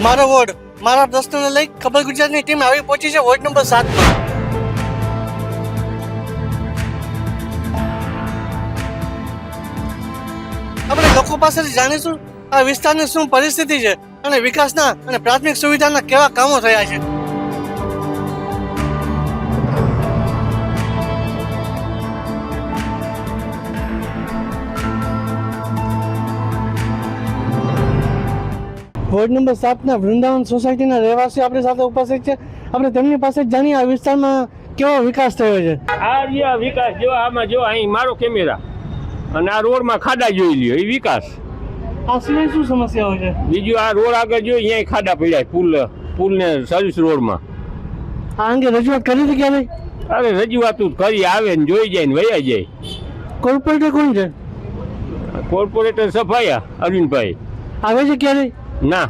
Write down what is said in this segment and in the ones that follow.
મારો વોર્ડ મારા પ્રશ્નને લઈ ખબર ગુજરાતની ટીમ આવી પહોંચી છે વોર્ડ નંબર 7 પર। આપણે લોકો પાસેથી જાણીશું આ વિસ્તારની શું પરિસ્થિતિ છે અને વિકાસના અને પ્રાથમિક સુવિધાના કેવા કામો થયા છે। વોર્ડ નંબર 7 ના વૃંદાવન સોસાયટીના રહેવાસી આપણી સાથે ઉપસ્થિત છે। આપણે તેમની પાસે જ જાણીએ આ વિસ્તારમાં કેવો વિકાસ થયો છે। આ વિકાસ જો આમાં જો અહીં મારો કેમેરા અને આ રોડમાં ખાડા જોઈ લ્યો એ વિકાસ। આ સિવાય શું સમસ્યાઓ છે? બીજું આ રોડ આગળ જો અહીંયા ખાડા પડ્યા પુલ ને સર્વિસ રોડમાં। આ અંગે રજૂઆત કરી હતી ક્યારે? અરે રજૂઆત કરી આવે ને જોઈ જાય ને વયા જાય। કોર્પોરેટર કોણ છે? કોર્પોરેટર સફાયા અરવિંદભાઈ આવે છે ક્યારે? ના।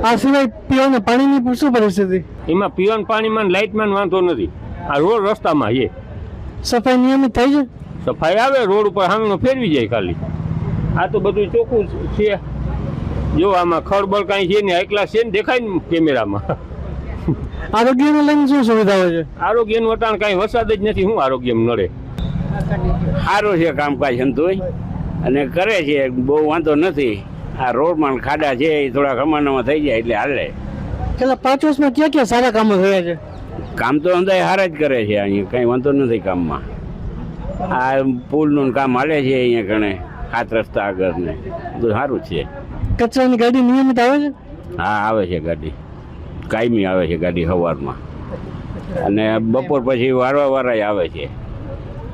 આ સિવાય પીવાના પાણીની શું પરિસ્થિતિ? એમાં પીવાનું પાણીમાં લાઇટમાં વાંધો નથી, આ રોડ રસ્તામાં છે। સફાઈ નિયમિત થાય છે? સફાઈ આવે રોડ ઉપર હાંગનો ફેરવી જાય ખાલી। આ તો બધું ચોખ્ખું છે, જો આમાં ખળબળ કાંઈ છે ને એકલા છે ને દેખાય ને કેમેરામાં। આરોગ્યને લઈને શું સુવિધાઓ છે? આરોગ્યનું વટાણ કાંઈ વરસાદ જ નથી, શું આરોગ્ય નડે? સારું છે કામકાજ સંતોષ અને કરે છે, બહુ વાંધો નથી। આ રોડમાં ખાડા છે એ થોડા કમાનામાં થઈ જાય એટલે હાલે। છેલ્લા 5 વર્ષમાં ક્યાં ક્યાં સારા કામો થયા છે? કામ તો અંદાજ હારા જ કરે છે, અહીંયા કંઈ વાંધો નથી કામમાં। આ પુલનું કામ હાલે છે અહીંયા ઘણે 7 રસ્તા આગળ ને બધું સારું છે। કચરાની ગાડી નિયમિત આવે છે? હા આવે છે ગાડી, કાયમી આવે છે ગાડી સવારમાં અને બપોર પછી વારવા આવે છે।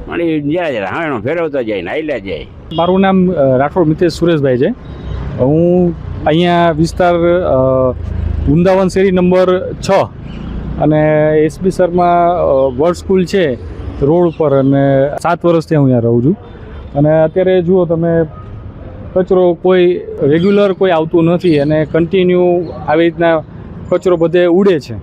મળી જાય હાણો ફેરવતા જાય ને હાલ્યા જાય। મારું નામ રાઠોડ મિતેશ સુરેશભાઈ છે। હું અહીંયા વિસ્તાર વૃંદાવન શેરી નંબર 6 અને એસબી સરમાં વર્ડ સ્કૂલ છે રોડ ઉપર, અને 7 વર્ષથી હું અહીંયા રહું છું। અને અત્યારે જુઓ તમે, કચરો કોઈ રેગ્યુલર કોઈ આવતું નથી અને કન્ટિન્યુ આવી રીતના કચરો બધે ઉડે છે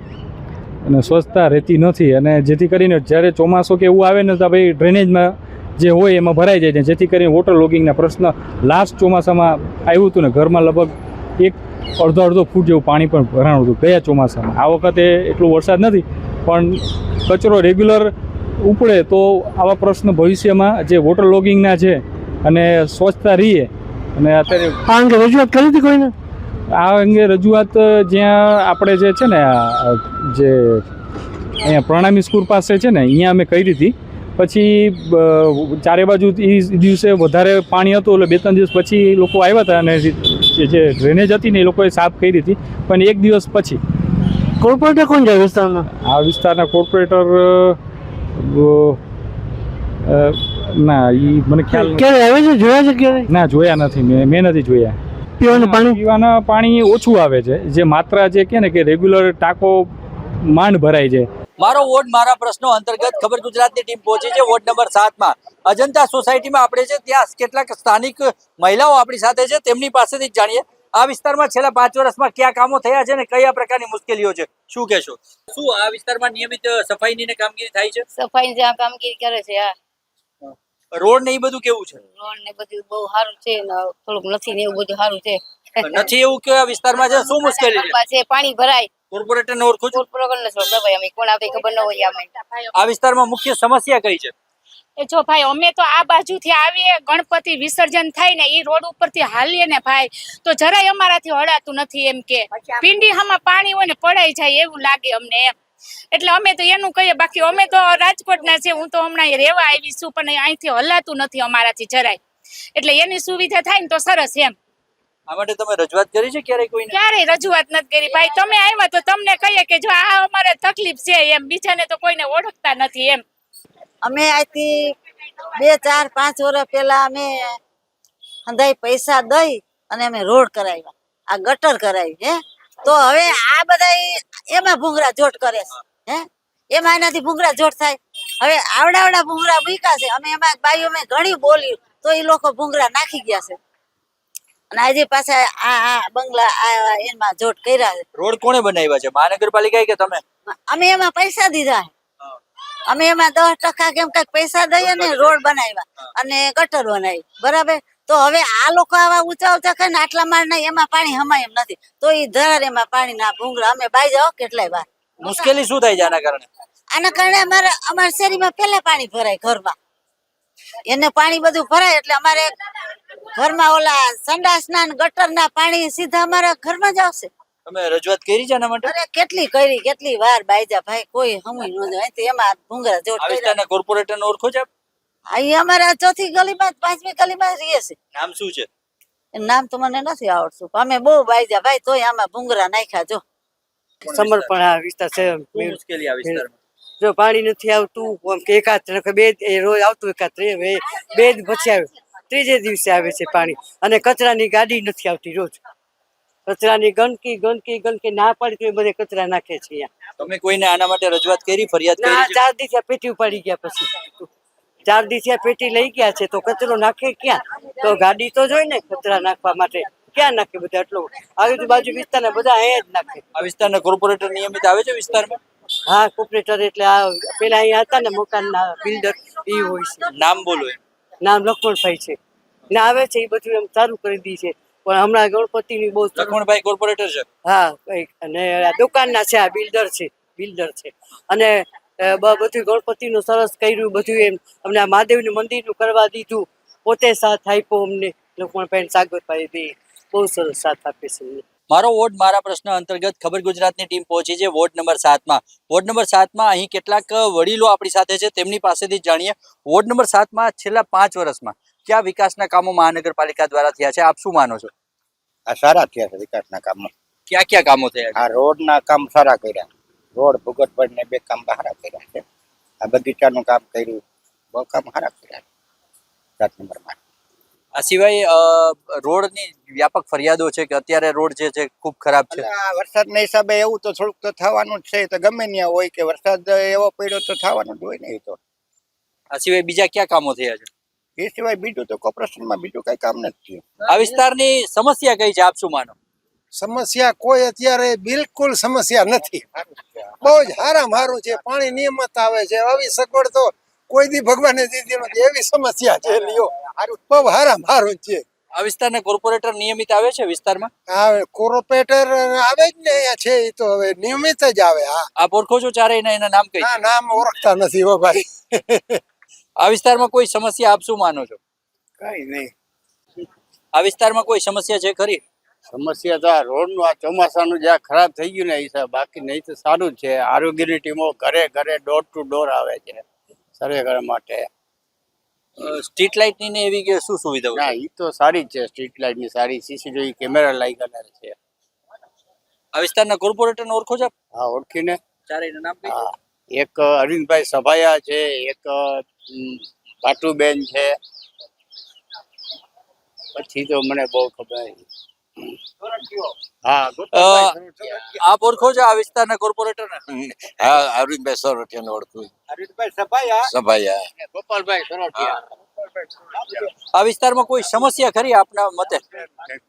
અને સ્વચ્છતા રહેતી નથી। અને જેથી કરીને જ્યારે ચોમાસું કે એવું આવે ને તો ભાઈ ડ્રેનેજમાં જે હોય એમાં ભરાઈ જાય છે, જેથી કરીને વોટર લોગિંગના પ્રશ્ન લાસ્ટ ચોમાસામાં આવ્યું હતું ને ઘરમાં લગભગ અડધો ફૂટ જેવું પાણી પણ ભરાણું હતું ગયા ચોમાસામાં। આ વખતે એટલો વરસાદ નથી, પણ કચરો રેગ્યુલર ઉપડે તો આવા પ્રશ્ન ભવિષ્યમાં જે વોટર લોગિંગના છે અને સ્વચ્છતા રહીએ। અને અત્યારે આ અંગે રજૂઆત કરી હતી કોઈને? આ અંગે રજૂઆત જ્યાં આપણે જે છે ને જે અહીંયા પ્રણામી સ્કૂલ પાસે છે ને અહીંયા અમે કરી હતી। પછી ચારે બાજુ એ દિવસે વધારે પાણી હતું એટલે 2-3 દિવસ પછી લોકો આવ્યા હતા અને જે ડ્રેનેજ હતી ને એ લોકોએ સાફ કરી હતી, પણ 1 દિવસ પછી। કોર્પોરેટર કોણ છે વિસ્તારના? આ વિસ્તારના કોર્પોરેટર ના એ મને ખ્યાલ ક્યારે આવે છે? જોયા છે ક્યારે? ના જોયા નથી, મેં નથી જોયા। પીવાના પાણી ઓછું આવે છે, જે માત્રા જે કે ને કે રેગ્યુલર ટાંકો માંડ ભરાય છે। મારો વોર્ડ મારા પ્રશ્નો અંતર્ગત ખબર ગુજરાતની ટીમ પહોંચી છે વોર્ડ નંબર 7 માં। અજંતા સોસાયટીમાં આપણે છે, ત્યાં કેટલાક સ્થાનિક મહિલાઓ આપણી સાથે છે, તેમની પાસેથી જ જાણીએ આ વિસ્તારમાં છેલ્લા 5 વર્ષમાં કયા કામો થયા છે અને કયા પ્રકારની મુશ્કેલીઓ છે, શું કહેશો? શું આ વિસ્તારમાં નિયમિત સફાઈની કામગીરી થાય છે? સફાઈ જ્યાં કામગીરી કરે છે। હા, રોડ ને એ બધું કેવું છે? રોડ ને બધું બહુ સારું છે ને થોડુંક નથી ને એવું બધું સારું છે। નથી એવું કે આ વિસ્તારમાં છે, શું મુશ્કેલી છે? પાણી ભરાય। કોર્પોરેટર ને ઓળખું છું? કોર્પોરેટર ને છોડ ભાઈ અમે કોણ આવતી ખબર ન હોય। અમે આ વિસ્તારમાં મુખ્ય સમસ્યા કઈ છે? એ જો ભાઈ અમે તો આ બાજુથી આવીએ, ગણપતિ વિસર્જન થાય ને એ રોડ ઉપરથી હાલીએ ને ભાઈ તો જરાય અમારાથી હડાતું નથી, એમ કે પિંડી હામાં પાણી હોય ને પડાઈ જાય એવું લાગે અમને એમ। એટલે અમે તો એનું કહીએ, બાકી અમે તો રાજકોટના છે, હું તો હમણાં રહેવા આવી છું, પણ અહીંથી હલાતું નથી અમારાથી જરાય। એટલે એની સુવિધા થાય ને તો સરસ એમ। આ માટે તમે રજૂઆત કરી છે ક્યારેય કોઈને? ક્યારેય રજૂઆત નથી કરી ભાઈ, તમે આવ્યા તો તમને કહીએ કે જો આ અમારે તકલીફ છે એમ, બીજાને તો કોઈને ઓળખતા નથી એમ। અમે આજથી 2, 4, 5 વર્ષ પહેલા અમે અંદાજ પૈસા દઈ અને અમે રોડ કરાવ્યા, આ ગટર કરાવી હે। તો હવે આ બધા એમાં ભૂંગરા જોટ કરે છે હે, એમાં એનાથી ભૂંગરા જોટ થાય। હવે આવડા ભૂંગરા મૂક્યા છે, અમે એમાં બાઈઓ મેં ઘણી બોલ્યું તો એ લોકો ભૂંગરા નાખી ગયા છે અને આજે પાછા આ બંગલા એમાં જોટ કર્યા છે। રોડ કોણે બનાવ્યા છે, મહાનગરપાલિકાએ કે તમે? અમે એમાં પૈસા દીધા, અમે એમાં 10% કેમ કઈક પૈસા દઈએ ને રોડ બનાવ્યા અને ગટર બનાવી, બરાબર। તો હવે આ લોકો આવા ઊંચા ઊંચા કરે ને આટલા માળ નહીં એમાં પાણી હમાય એમ નથી તો એ ધરાર એમાં પાણી ના ભૂંગળા અમે બાઈ જાઓ કેટલાય વાર મુશ્કેલી શું થાય છે આના કારણે? આના કારણે અમારા શેરીમાં પહેલા પાણી ભરાય ઘરમાં એને પાણી બધું ભરાય એટલે અમારે ઘરમાં ઓલા સંડાસના ને ગટરના પાણી સીધા અમારા ઘરમાં જ આવશે. તમે રજૂઆત કરી છે આના માટે? અરે કેટલી વાર બાઈજા ભાઈ કોઈ હમુય ન જાય તો એમાં ભૂંગળા જોડ આ વિસ્તારના કોર્પોરેટરને ઓળખો છો આપ? અહીં અમારા ચોથી ગલીમાં 5મી ગલીમાં રહીએ છે. નામ શું છે? એનું નામ તો મને નથી આવડતું પણ અમે બહુ બાઈજા ભાઈ તોય આમાં ભૂંગળા નાખ્યા જો સમર્પણ આ વિસ્તાર છે. શું મુશ્કેલી આ વિસ્તારમાં? જો પાણી નથી આવતું આમ કે એકાદ બે રોજ આવતું એકાદ બે પછી આવે ત્રીજે દિવસે આવે છે પાણી અને કચરાની ગાડી નથી આવતી રોજ કચરાની ગંદકી ના પાડી તો એ બધે કચરા નાખે છે અહીંયા. તમે કોઈને આના માટે રજૂઆત કરી, ફરિયાદ કરી છે? 4 દિવસે પેટી ઉપાડી ગયા પછી 4 દિવસે પેટી લઈ ગયા છે તો કચરો નાખે ક્યાં? તો ગાડી તો જોઈ ને કચરા નાખવા માટે ક્યાં નાખે બધા એટલો આજુબાજુ વિસ્તારના બધા અહીંયા જ નાખે. આ વિસ્તારના કોર્પોરેટર નિયમિત આવે છે વિસ્તારમાં? હા કોર્પોરેટર એટલે આ પેલા અહીંયા હતા ને મકાનના બિલ્ડર એ હોય છે. નામ બોલો એમ. નામ લક્ષ્મણભાઈ છે ને આવે છે એ બધું એમ સારું કરી દી છે પણ હમણાં ગણપતિની બહુ લક્ષ્મણભાઈ કોર્પોરેટર છે? હા અને આ દુકાનના છે આ બિલ્ડર છે અને બધું ગણપતિનું સરસ કર્યું બધું એમ અમને આ મહાદેવનું મંદિરનું કરવા દીધું પોતે સાથ આપ્યો અમને લક્ષ્મણભાઈ સાગરભાઈ બે બહુ સરસ સાથ આપે છે અમને. મારો વોર્ડ મારા પ્રશ્ન અંતર્ગત ખબર ગુજરાતની ટીમ પહોંચી છે વોર્ડ નંબર 7માં. વોર્ડ નંબર 7માં અહીં કેટલાક વડીલો આપણી સાથે છે તેમની પાસેથી જાણીએ. વોર્ડ નંબર 7માં છેલ્લા 5 વર્ષમાં કયા વિકાસના કામો મહાનગરપાલિકા દ્વારા થયા છે, આપ શું માનો છો? આ સારા થયા છે વિકાસના કામો. ક્યાં કામો થયા છે? આ રોડના કામ સારા કર્યા, રોડ ભૂગતપડ ને 2 કામ સારા કર્યા છે. આ બગીચાનું કામ કર્યું, બહુ કામ સારા કર્યા 7 નંબરમાં. આ સિવાય રોડની વ્યાપક ફરિયાદો છે કે અત્યારે રોડ જે છે ખૂબ ખરાબ છે. આ વરસાદના હિસાબે એવું તો થોડુંક તો થવાનું જ છે, તો ગમે ત્યાં હોય કે વરસાદ એવો પડ્યો તો થવાનું જ હોય ને. એ તો આ સિવાય બીજા ક્યાં કામો થયા છે? એ સિવાય બીજું તો કોર્પોરેશનમાં બીજું કઈ કામ નથી થયું. આ વિસ્તારની સમસ્યા કઈ છે, આપ શું માનો? સમસ્યા કોઈ અત્યારે બિલકુલ સમસ્યા નથી, બહુ જ સારું છે. પાણી નિયમિત આવે છે, આવી સગવડ તો કોઈ દી ભગવાને દીધી નથી એવી સમસ્યા છે. લ્યો બહુ સારું છે. આ વિસ્તારના કોર્પોરેટર નિયમિત આવે છે વિસ્તારમાં? હા કોર્પોરેટર આવે જ ને અહીંયા છે એ તો હવે નિયમિત જ આવે. હા આપ ઓળખો છો ચારેયના? એના નામ કઈ? ના નામ ઓળખતા નથી હો ભાઈ. આ વિસ્તારમાં કોઈ સમસ્યા આપ શું માનો છો? કઈ નહીં. આ વિસ્તારમાં કોઈ સમસ્યા છે ખરી? સમસ્યા તો આ રોડનું આ ચોમાસાનું જ્યાં ખરાબ થઈ ગયું ને એ બાકી નહીં તો સારું જ છે. આરોગ્યની ટીમો ઘરે ડોર ટુ ડોર આવે છે સર્વે કરવા માટે. સ્ટ્રીટ લાઇટની ને એવી કે શું સુવિધાઓ? ના એ તો સારી જ છે, સ્ટ્રીટ લાઇટની સારી, સીસીટીવી કેમેરા લાગેલા છે. આ વિસ્તારના કોર્પોરેટરને ઓળખો છો? હા ઓળખીને. ચારેયના નામ કઈ? હા એક અરવિંદભાઈ સભાયા છે, એક પાટુબેન છે, પછી તો મને બહુ ખબર. હા આપ ઓળખો છો આ વિસ્તારના કોર્પોરેટરને? હા અરવિંદભાઈ સોરઠિયાને ઓળખું. અરવિંદભાઈ સભાયા, ગોપાલભાઈ સોરઠિયા. આ વિસ્તારમાં કોઈ સમસ્યા ખરી આપના મતે?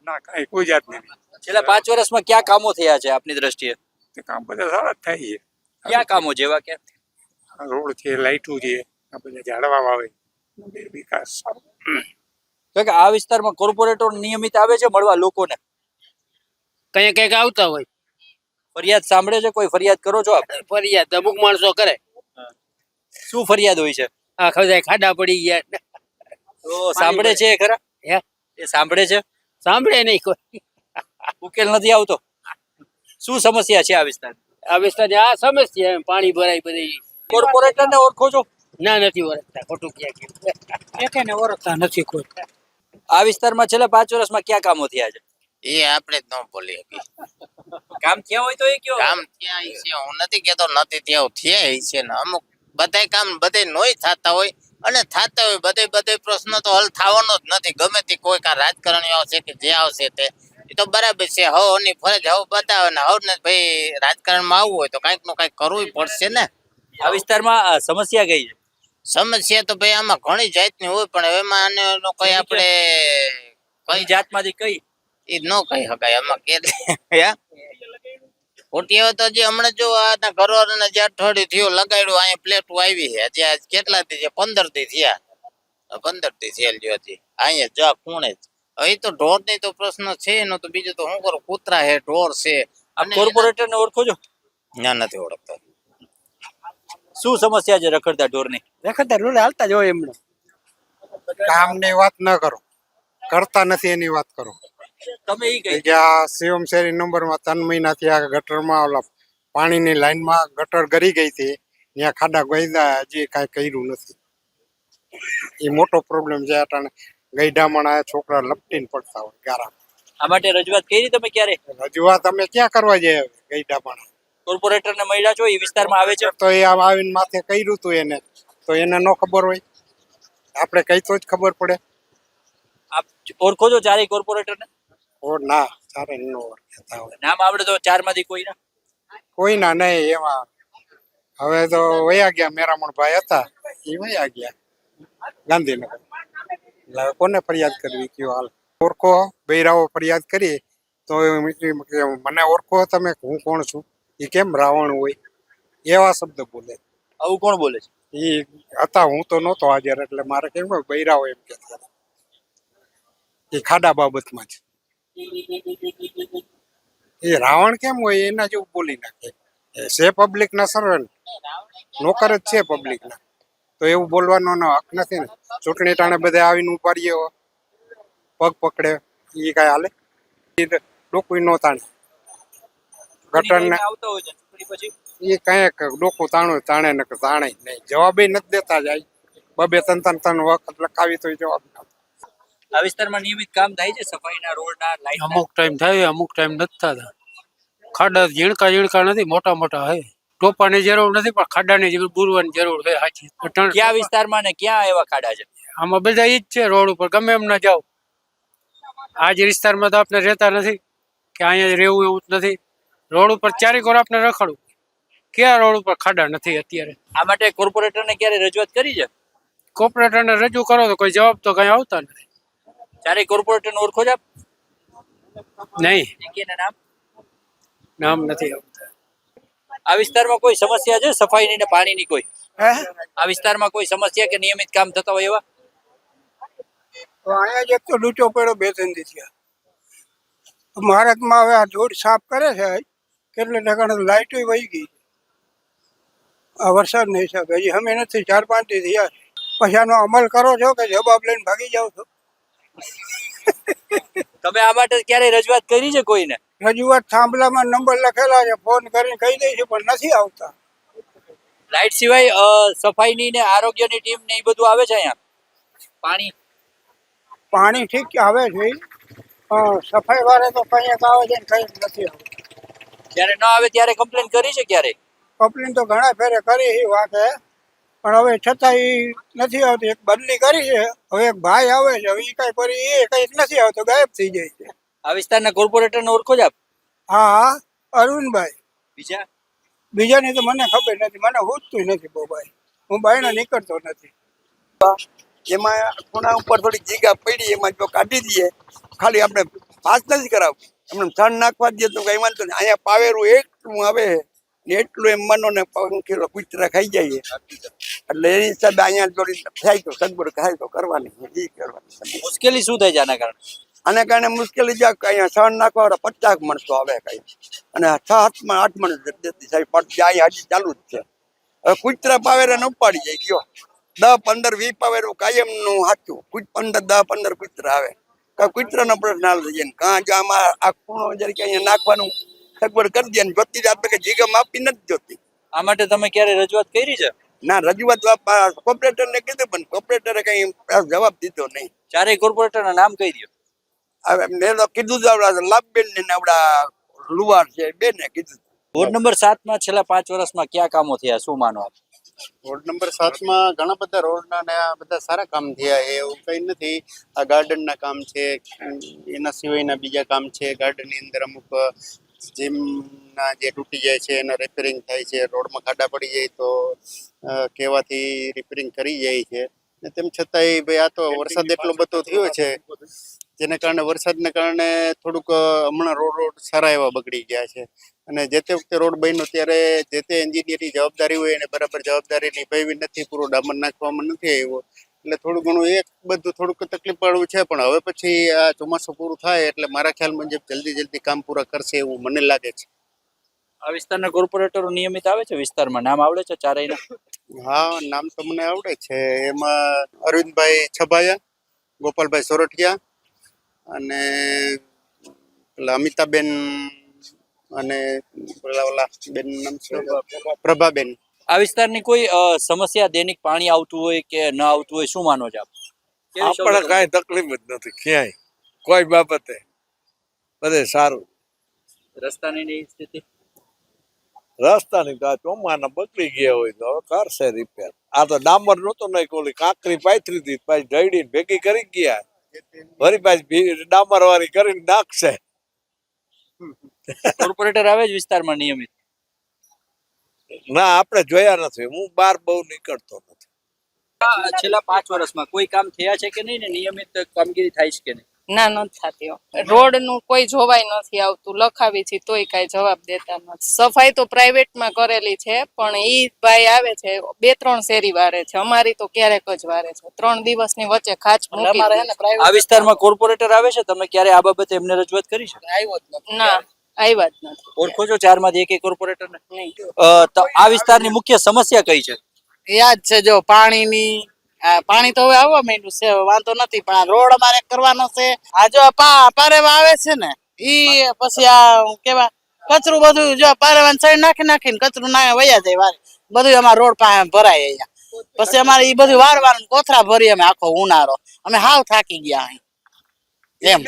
ના કઈ કોઈ જાત નહીં. છેલ્લા 5 વર્ષમાં ક્યાં કામો થયા છે આપની દ્રષ્ટિએ? કામ બધા સારા જ થાય છે. ક્યાં કામો જેવા કે? રોડ છે, લાઈટો છે, આ બધા ઝાડવા વાવે વિકાસ. કે આ વિસ્તારમાં કોર્પોરેટર નિયમિત આવે છે મળવા લોકોને? કઈક આવતા હોય. ફરિયાદ સાંભળે છે કોઈ? ફરિયાદ કરો છો આપ? ફરિયાદ અમુક માણસો કરે. શું ફરિયાદ હોય છે? આ ખબર ખાડા પડી ગયા. તો સાંભળે છે ખરા? હે એ સાંભળે છે? સાંભળે નહીં કોઈ. ઉકેલ નથી આવતો. શું સમસ્યા છે આ વિસ્તાર? આ વિસ્તારની આ સમસ્યા પાણી ભરાય બધી. કોર્પોરેટરને ઓળખો છો? ના નથી ઓળખતા, ખોટું ક્યાં એકને ઓળખતા નથી કોઈ. આ વિસ્તારમાં છેલ્લા 5 વર્ષમાં ક્યાં કામો થયા છે? એ આપણે જ ન બોલી શકીએ. કામ થયા હોય તો એ કયો? કામ ત્યાં છે, હું નથી કેતો નથી ત્યાં થયા છે ને અમુક બધા કામ બધે નોય થતા હોય અને થતા હોય બધે પ્રશ્નો તો હલ થવાનો જ નથી. ગમે તે કોઈ કા રાજકારણીઓ આવશે કે જે આવશે તે એ તો બરાબર છે. હવની ફરજ હવ બતાવે ને હવ ને ભાઈ રાજકારણમાં આવવું હોય તો કઈક નું કઈક કરવું પડશે ને. આ વિસ્તારમાં સમસ્યા કઈ છે? સમસ્યા તો ભાઈ આમાં ઘણી જાતની હોય પણ એમાં આને કઈ આપણે કઈ જાતમાંથી કઈ એ ન કહી શકાય આમાં કે ખોટી તો જે હમણાં જો આ ઘરવાળાને જે અઠવાડિયું થયું લગાડ્યું અહીંયા પ્લેટો આવી છે હજી કેટલા દી 15 દી થયા 15 થી સેલ જો હતી અહીંયા જા ખૂણે જ. હવે તો ઢોર ની તો પ્રશ્ન છે એનો, તો બીજું તો શું કરું, કૂતરા છે, ઢોર છે. અને કોર્પોરેટર ને ઓળખો છો? ના, નથી ઓળખતા. શું સમસ્યા છે રખડતા ઢોરની? રખડતા રોડ હાલતા જ હોય એમને. કામની વાત ન કરો, કરતા નથી એની વાત કરો. તમે ઈ કઈ કે આ શિવમ શેરી નંબરમાં 3 મહિનાથી આ ગટરમાં ઓલા પાણીની લાઈનમાં ગટર ગરી ગઈ હતી, ત્યાં ખાડા ગોઈદા, હજી કાંઈ કર્યું નથી. એ મોટો પ્રોબ્લેમ છે. અટાણે ગઈઢામણા છોકરા લપટીને પડતા હોય ગારા. આ માટે રજૂઆત કરી તમે ક્યારે? રજૂઆત અમે ક્યાં કરવા જઈએ ગઈઢામણા? કોર્પોરેટર ને મળ્યા છો? એ વિસ્તારમાં આવે છે? તો એ આમ આવીને માથે કર્યું હતું એને, તો એને ન ખબર હોય, આપણે કઈ તો જ ખબર પડે. આપ ઓળખો છો ચારેય કોર્પોરેટર ને? ઓ ના, સારે ન ઓળખતા હોય. નામ આવડે તો 4 માંથી કોઈ ના? કોઈ ના નહીં એમાં. હવે તો વયા ગયા, મેરામણ ભાઈ હતા એ વયા ગયા ગાંધીનગર. એટલે હવે કોને ફરિયાદ કરવી કયો? હાલ ઓળખો બૈરાઓ ફરિયાદ કરી તો મને ઓળખો તમે, હું કોણ છું? એ કેમ રાવણ હોય એવા શબ્દ બોલે. આવું કોણ બોલે છે? એ હતા, હું તો નહોતો હાજર, એટલે મારે કેમ બૈરાઓ એમ કહેતા હતા. એ ખાડા બાબતમાં જ એ રાવણ કેમ હોય એના જેવું બોલી નાખે. છે પબ્લિક ના સર્વન્ટ, નોકર જ છે પબ્લિક ના, તો એવું બોલવાનો હક નથી ને. ચૂંટણી ટાણે બધા આવીને ઉપાડીએ પગ પકડે, એ કાંઈ હાલે? એ ડોકું નો તાણે ગટર ને આવતા હોય છે ચૂંટણી પછી. એ કઈક ડોકું તાણું તાણે ને તાણે જ નહીં, જવાબ નથી દેતા. જાય 2-3 વખત લખાવી તો જવાબ ના. આ વિસ્તારમાં નિયમિત કામ થાય છે સફાઈના, રોડના, લાઈટ? અમુક ટાઈમ થાય, અમુક ટાઈમ નથી થતા. ખાડા ઝીણકા નથી, મોટા મોટા હે. ટોપાની જરૂર નથી, પણ ખાડાની જરૂર, બુરવાની જરૂર છે. સાચી. ક્યાં વિસ્તારમાં ને ક્યાં એવા ખાડા છે? આમાં બધા ઈ જ છે. રોડ ઉપર ગમે એમ ના જાઓ. આ જ વિસ્તારમાં તો આપણે રહેતા નથી કે અહીંયા રહેવું એવું જ નથી. રોડ ઉપર ચારેક વાર આપણે રખડવું, ક્યાં રોડ ઉપર ખાડા નથી અત્યારે. આ માટે કોર્પોરેટરને ક્યારે રજૂઆત કરી છે? કોર્પોરેટરને રજૂ કરો તો કોઈ જવાબ તો કઈ આવતા નથી. ચારે કોર્પોરેટરને ઓળખો છો આપ? નહીં, એકેના નામ? નામ નથી આવતા. આ વિસ્તારમાં કોઈ સમસ્યા છે સફાઈની ને પાણીની? કોઈ આ વિસ્તારમાં કોઈ સમસ્યા કે નિયમિત કામ થતા હોય એવા? તો અહીંયા જ એક તો લૂંટો પડ્યો 2-3 દી થયા. મહારાજમાં હવે આ ધૂળ સાફ કરે છે, કેટલે ઠેકાણે લાઇટો વહી ગઈ આ વરસાદના હિસાબે. હજી અમે નથી, 4-5 દી થયા. પછી આનો અમલ કરો છો કે જવાબ લઈને ભાગી જાવ છો? તમે આ માટે ક્યારે રજૂઆત કરી છે કોઈને? રજૂઆત થાંભલામાં નંબર લખેલા છે, ફોન કરીને કહી દઈશું, પણ નથી આવતા. લાઇટ સિવાય સફાઈની ને આરોગ્યની ટીમ ને એ બધું આવે છે અહીંયા? પાણી ઠીક આવે છે, સફાઈ વાળા તો કંઈક આવે છે ને કંઈક નથી આવતું. જ્યારે ન આવે ત્યારે કમ્પ્લેન કરી છે ક્યારે? કમ્પ્લેન તો ઘણા ફેરે કરી એ વાત હે, પણ હવે છતાં એ નથી આવતી. એક બદલી કરી છે, હવે એક ભાઈ આવે છે, હવે એ કઈ કરી એ કંઈક નથી આવતો, ગાયબ થઈ જાય છે. આ વિસ્તારના કોર્પોરેટરને ઓળખો છો આપ? હા, અરુણભાઈ. બીજા? બીજાની તો મને ખબર નથી, મને પૂછતું નથી બહુ ભાઈ, હું બાયણે નીકળતો નથી. એમાં ખૂણા ઉપર થોડી જગ્યા પડી, એમાં જો કાઢી દઈએ, ખાલી આપણે પાસ નથી કરાવવું, એમને છણ નાખવા દઈએ તો કઈ વાંધો નહીં. અહીંયા પાવેરું એટલું આવે ને એટલું એમ માનો ને પંખીલો કૂતરા ખાઈ જાય, એટલે એ હિસાબે અહીંયા થોડી થાય તો સગવડ થાય તો કરવાની, એ કરવાની. મુશ્કેલી શું થાય છે આના કારણે? આના કારણે મુશ્કેલી છે અહીંયા છણ નાખવા 50 માણસો આવે કઈ, અને 6-8 માણસ દેતી સાહેબ અહીંયા હજી ચાલુ જ છે. હવે કૂતરા પાવેરા ન ઉપાડી જાય ગયો, 10-15-20 પાવેરું કાયમ નું સાચું. 10-15 કૂતરા આવે, કૂતરાનો પ્રશ્ન હાલ થઈ જાય. કાં જો આમાં આ ખૂણો જરીકે અહીંયા નાખવાનું સગવડ કરી દે, જોતી આપણે કે જગ્યા માપી નથી જોતી. આ માટે તમે ક્યારે રજૂઆત કરી છે? ના, રજૂઆત કોર્પોરેટરને કીધું, પણ કોર્પોરેટરે કઈ જવાબ દીધો નહીં. ચારેય કોર્પોરેટરના નામ કહી દો. હવે મેં તો કીધું લાભબેન ને આપડા લુવાર છે, બેને કીધું. વોર્ડ નંબર 7 માં છેલ્લા 5 વર્ષમાં ક્યાં કામો થયા, શું માનો આપ? વોર્ડ નંબર 7 માં ઘણા બધા રોડના ને આ બધા સારા કામ થયા, એવું કંઈ નથી. આ ગાર્ડનના કામ છે, એના સિવાયના બીજા કામ છે. ગાર્ડનની અંદર અમુક જીમના જે તૂટી જાય છે એના રિપેરિંગ થાય છે. રોડમાં ખાડા પડી જાય તો કહેવાથી રિપેરિંગ કરી જાય છે. ને તેમ છતાંય ભાઈ આ તો વરસાદ એટલો બધો થયો છે, જેને કારણે વરસાદને કારણે થોડુંક હમણાં રોડ સારા એવા બગડી ગયા છે. અને જે તે વખતે રોડ બન્યો ત્યારે જે તે એન્જિનિયરની જવાબદારી હોય એને બરાબર જવાબદારી નિભાવી નથી, પૂરો ડામર નાખવામાં નથી આવ્યો, એટલે થોડું ઘણું એક બધું થોડુંક તકલીફ વાળું છે, પણ હવે પછી આ ચોમાસું પૂરું થાય એટલે મારા ખ્યાલ મુજબ જલ્દી કામ પૂરા કરશે એવું મને લાગે છે. આ વિસ્તારના કોર્પોરેટરો નિયમિત આવે છે વિસ્તારમાં, નામ આવડે છે ચારેયના? હા, નામ તો મને આવડે છે. એમાં અરવિંદભાઈ છબાયા, ગોપાલભાઈ સોરઠિયા અને પેલા અમિતાબેન અને ઓલા બેન નામ છે પ્રભાબેન. આ વિસ્તારની કોઈ સમસ્યા દૈનિક પાણી આવતું હોય કે ન આવતું હોય, શું માનો છો આપ? આપણે કાંઈ તકલીફ જ નથી ક્યાંય કોઈ બાબતે, બધે સારું. રસ્તાની સ્થિતિ? રસ્તાની તો ચોમાના બગડી ગયા હોય તો હવે કરશે રિપેર. આ તો ડામર નહોતો નહીં, ઓલી કાંકરી પાથરી હતી, પાછી ઢળી ભેગી કરી ગયા, વળી પાછી ડામર વાળી કરીને નાખશે. કોર્પોરેટર આવે જ વિસ્તારમાં નિયમિત? ના, આપણે જોયા નથી. હું બહાર બહુ નીકળતો નથી. છેલ્લા 5 વર્ષમાં કોઈ કામ થયા છે કે નહીં ને નિયમિત કામગીરી થાય છે કે નહીં? ના, નથી થતી. રોડ નું કોઈ જોવાય નથી આવતું, લખાવી છે તોય કઈ જવાબ દેતા નથી. સફાઈ તો પ્રાઇવેટ માં કરેલી છે, પણ ઈ ભાઈ આવે છે 2-3 શેરી વારે છે, અમારી તો ક્યારેક જ વારે છે. 3 દિવસની વચ્ચે ખાચ મૂકી દે. આ વિસ્તારમાં કોર્પોરેટર આવે છે, તમે ક્યારે આ બાબતે એમને રજૂઆત કરી છે? ના, આવ્યા જ નથી. ઓળખો છો 4 માંથી એક કોર્પોરેટર ને? તો આ વિસ્તારની મુખ્ય સમસ્યા કઈ છે? યાદ છે જો પાણીની, પાણી તો હવે આવવા માંડ્યું છે, વાંધો નથી, પણ આ રોડ અમારે કરવાનો છે. આ જો પારેવા આવે છે ને ઈ પછી આ કેવા કચરું બધું જો પારેવાન સાઈડ નાખીને કચરું ના વયા જાય વારે, બધું અમારા રોડ પાસે ભરાય અહીંયા. પછી અમારે ઈ બધું વારવાનું, કોથરા ભરી અમે આખો ઉનાળો, અમે હાવ થાકી ગયા અહીં. એમ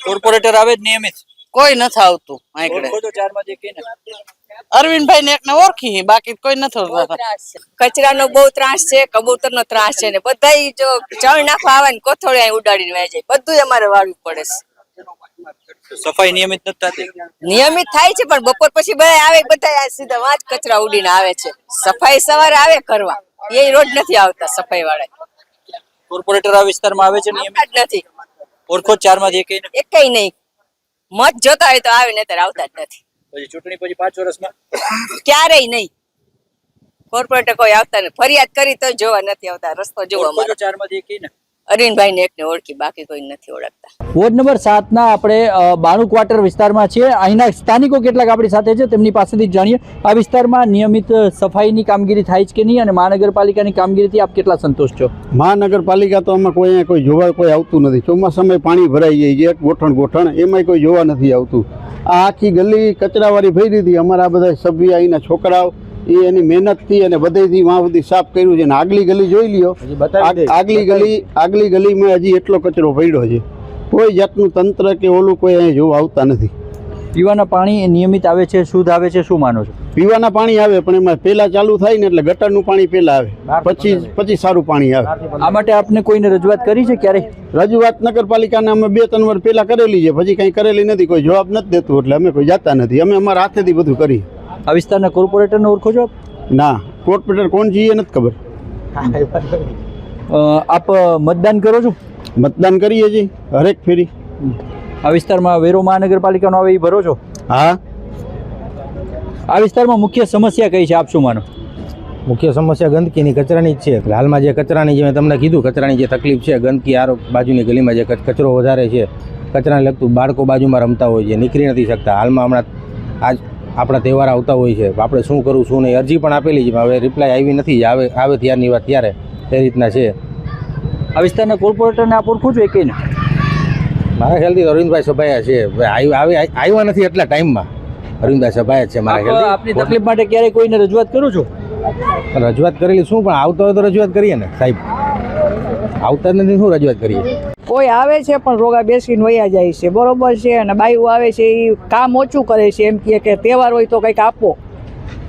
કોર્પોરેટર આવે જ નિયમિત? કોઈ નથી આવતું. અરવિંદભાઈ ને એકને ઓળખી, બાકી કોઈ નથી. કચરાનો બહુ ત્રાસ છે, કબૂતરનો ત્રાસ છે ને બધા જો ચણ નાખવા આવે ને કોથળે ઉડાડીને વહી જાય, બધું અમારે વાળવું પડે છે. સફાઈ નિયમિત નથી થતી? નિયમિત થાય છે, પણ બપોર પછી બધા આવે, બધા સીધા વાંચ કચરા ઉડીને આવે છે. સફાઈ સવારે આવે કરવા, એ રોજ નથી આવતા સફાઈ વાળા. કોર્પોરેટર આ વિસ્તારમાં આવે છે નિયમિત? નથી. ઓળખો 4 માંથી એકઈ નહીં. મત જોતા હોય તો આવે, નહીતર આવતા જ નથી. પછી ચૂંટણી પછી 5 વર્ષમાં ક્યારેય નહીં. કોર્પોરેટર કોઈ આવતા નથી. ફરિયાદ કરી તો જોવા નથી આવતા. રસ્તો જોવા ઓળખો 4 માંથી એક ને? અરવિંદભાઈ ને એકને ઓળખી, બાકી કોઈ નથી ઓળખતા. વોર્ડ નંબર 7 ના આપણે બાણુ ક્વાર્ટર વિસ્તારમાં છીએ. અહીંના સ્થાનિકો કેટલાક આપણી સાથે છે, તેમની પાસેથી જાણીએ આ વિસ્તારમાં નિયમિત સફાઈની કામગીરી થાય છે કે નહીં, અને મહાનગરપાલિકાની કામગીરીથી આપ કેટલા સંતુષ્ટ છો? મહાનગરપાલિકા તો આમાં કોઈ જોવા કોઈ આવતું નથી. ચોમાસામાં પાણી ભરાઈ જાય છે, ગોઠણ એમાંય કોઈ જોવા નથી આવતું. આ આખી ગલી કચરાવાળી ભરી હતી. અમારા બધા સભ્ય અહીંના છોકરાઓ એ એની મહેનતથી અને બધેથી વાં સુધી સાફ કર્યું છે. અને આગલી ગલી જોઈ લ્યો, આગલી ગલીમાં હજી એટલો કચરો પડ્યો છે. કોઈ જાતનું તંત્ર કે ઓલું કોઈ અહીંયા જોવા આવતા નથી. પીવાના પાણી નિયમિત આવે છે, શુદ્ધ આવે છે, શું માનો છો? પીવાના પાણી આવે, પણ એમાં પહેલા ચાલુ થાય ને એટલે ગટરનું પાણી પહેલા આવે, પછી સારું પાણી આવે. આ માટે આપને કોઈને રજૂઆત કરી છે ક્યારે? રજૂઆત નગરપાલિકાને અમે 2-3 વાર પહેલા કરેલી છે, પછી કંઈ કરેલી નથી. કોઈ જવાબ નથી દેતું, એટલે અમે કોઈ જાતા નથી. અમે અમારા હાથેથી બધું કરીએ. આ વિસ્તારના કોર્પોરેટરને ઓળખો છો? ના, કોર્પોરેટર કોણ છે એ નથી ખબર. આપ મતદાન કરો છો? મતદાન કરીએ છીએ હરેક ફેરી. આ વિસ્તારમાં વેરો મહાનગરપાલિકાનો આવે એ ભરો છો? હા. આ વિસ્તારમાં મુખ્ય સમસ્યા કઈ છે, આપ શું માનો? મુખ્ય સમસ્યા ગંદકીની, કચરાની જ છે. હાલમાં જે કચરાની, જે મેં તમને કીધું, કચરાની જે તકલીફ છે, ગંદકી આરો બાજુની ગલીમાં જે કચરો વધારે છે, કચરાને લગતું બાળકો બાજુમાં રમતા હોય છે, નીકળી નથી શકતા. હાલમાં હમણાં આજ આપણા તહેવાર આવતા હોય છે, આપણે શું કરવું શું નહીં, અરજી પણ આપેલી છે, હવે રિપ્લાય આવી નથી. આવે ત્યારની વાત ત્યારે એ રીતના છે. આ વિસ્તારના કોર્પોરેટરને આપ ઓળખો છો? એકઈને મારા ખ્યાલથી અરવિંદભાઈ સભાયા છે. આવ્યા નથી એટલા ટાઈમમાં. અરવિંદભાઈ સભાયા છે મારા ખ્યાલથી. આપની તકલીફ માટે ક્યારે કોઈને રજૂઆત કરું છું? રજૂઆત કરેલી શું, પણ આવતા હોય તો રજૂઆત કરીએ ને સાહેબ. આવતા જ નથી, શું રજૂઆત કરીએ? કોઈ આવે છે પણ રોગા બેસીને વયા જાય છે, બરોબર છે. અને બાઈઓ આવે છે એ કામ ઓછું કરે છે, એમ કહે કે તહેવાર હોય તો કંઈક આપો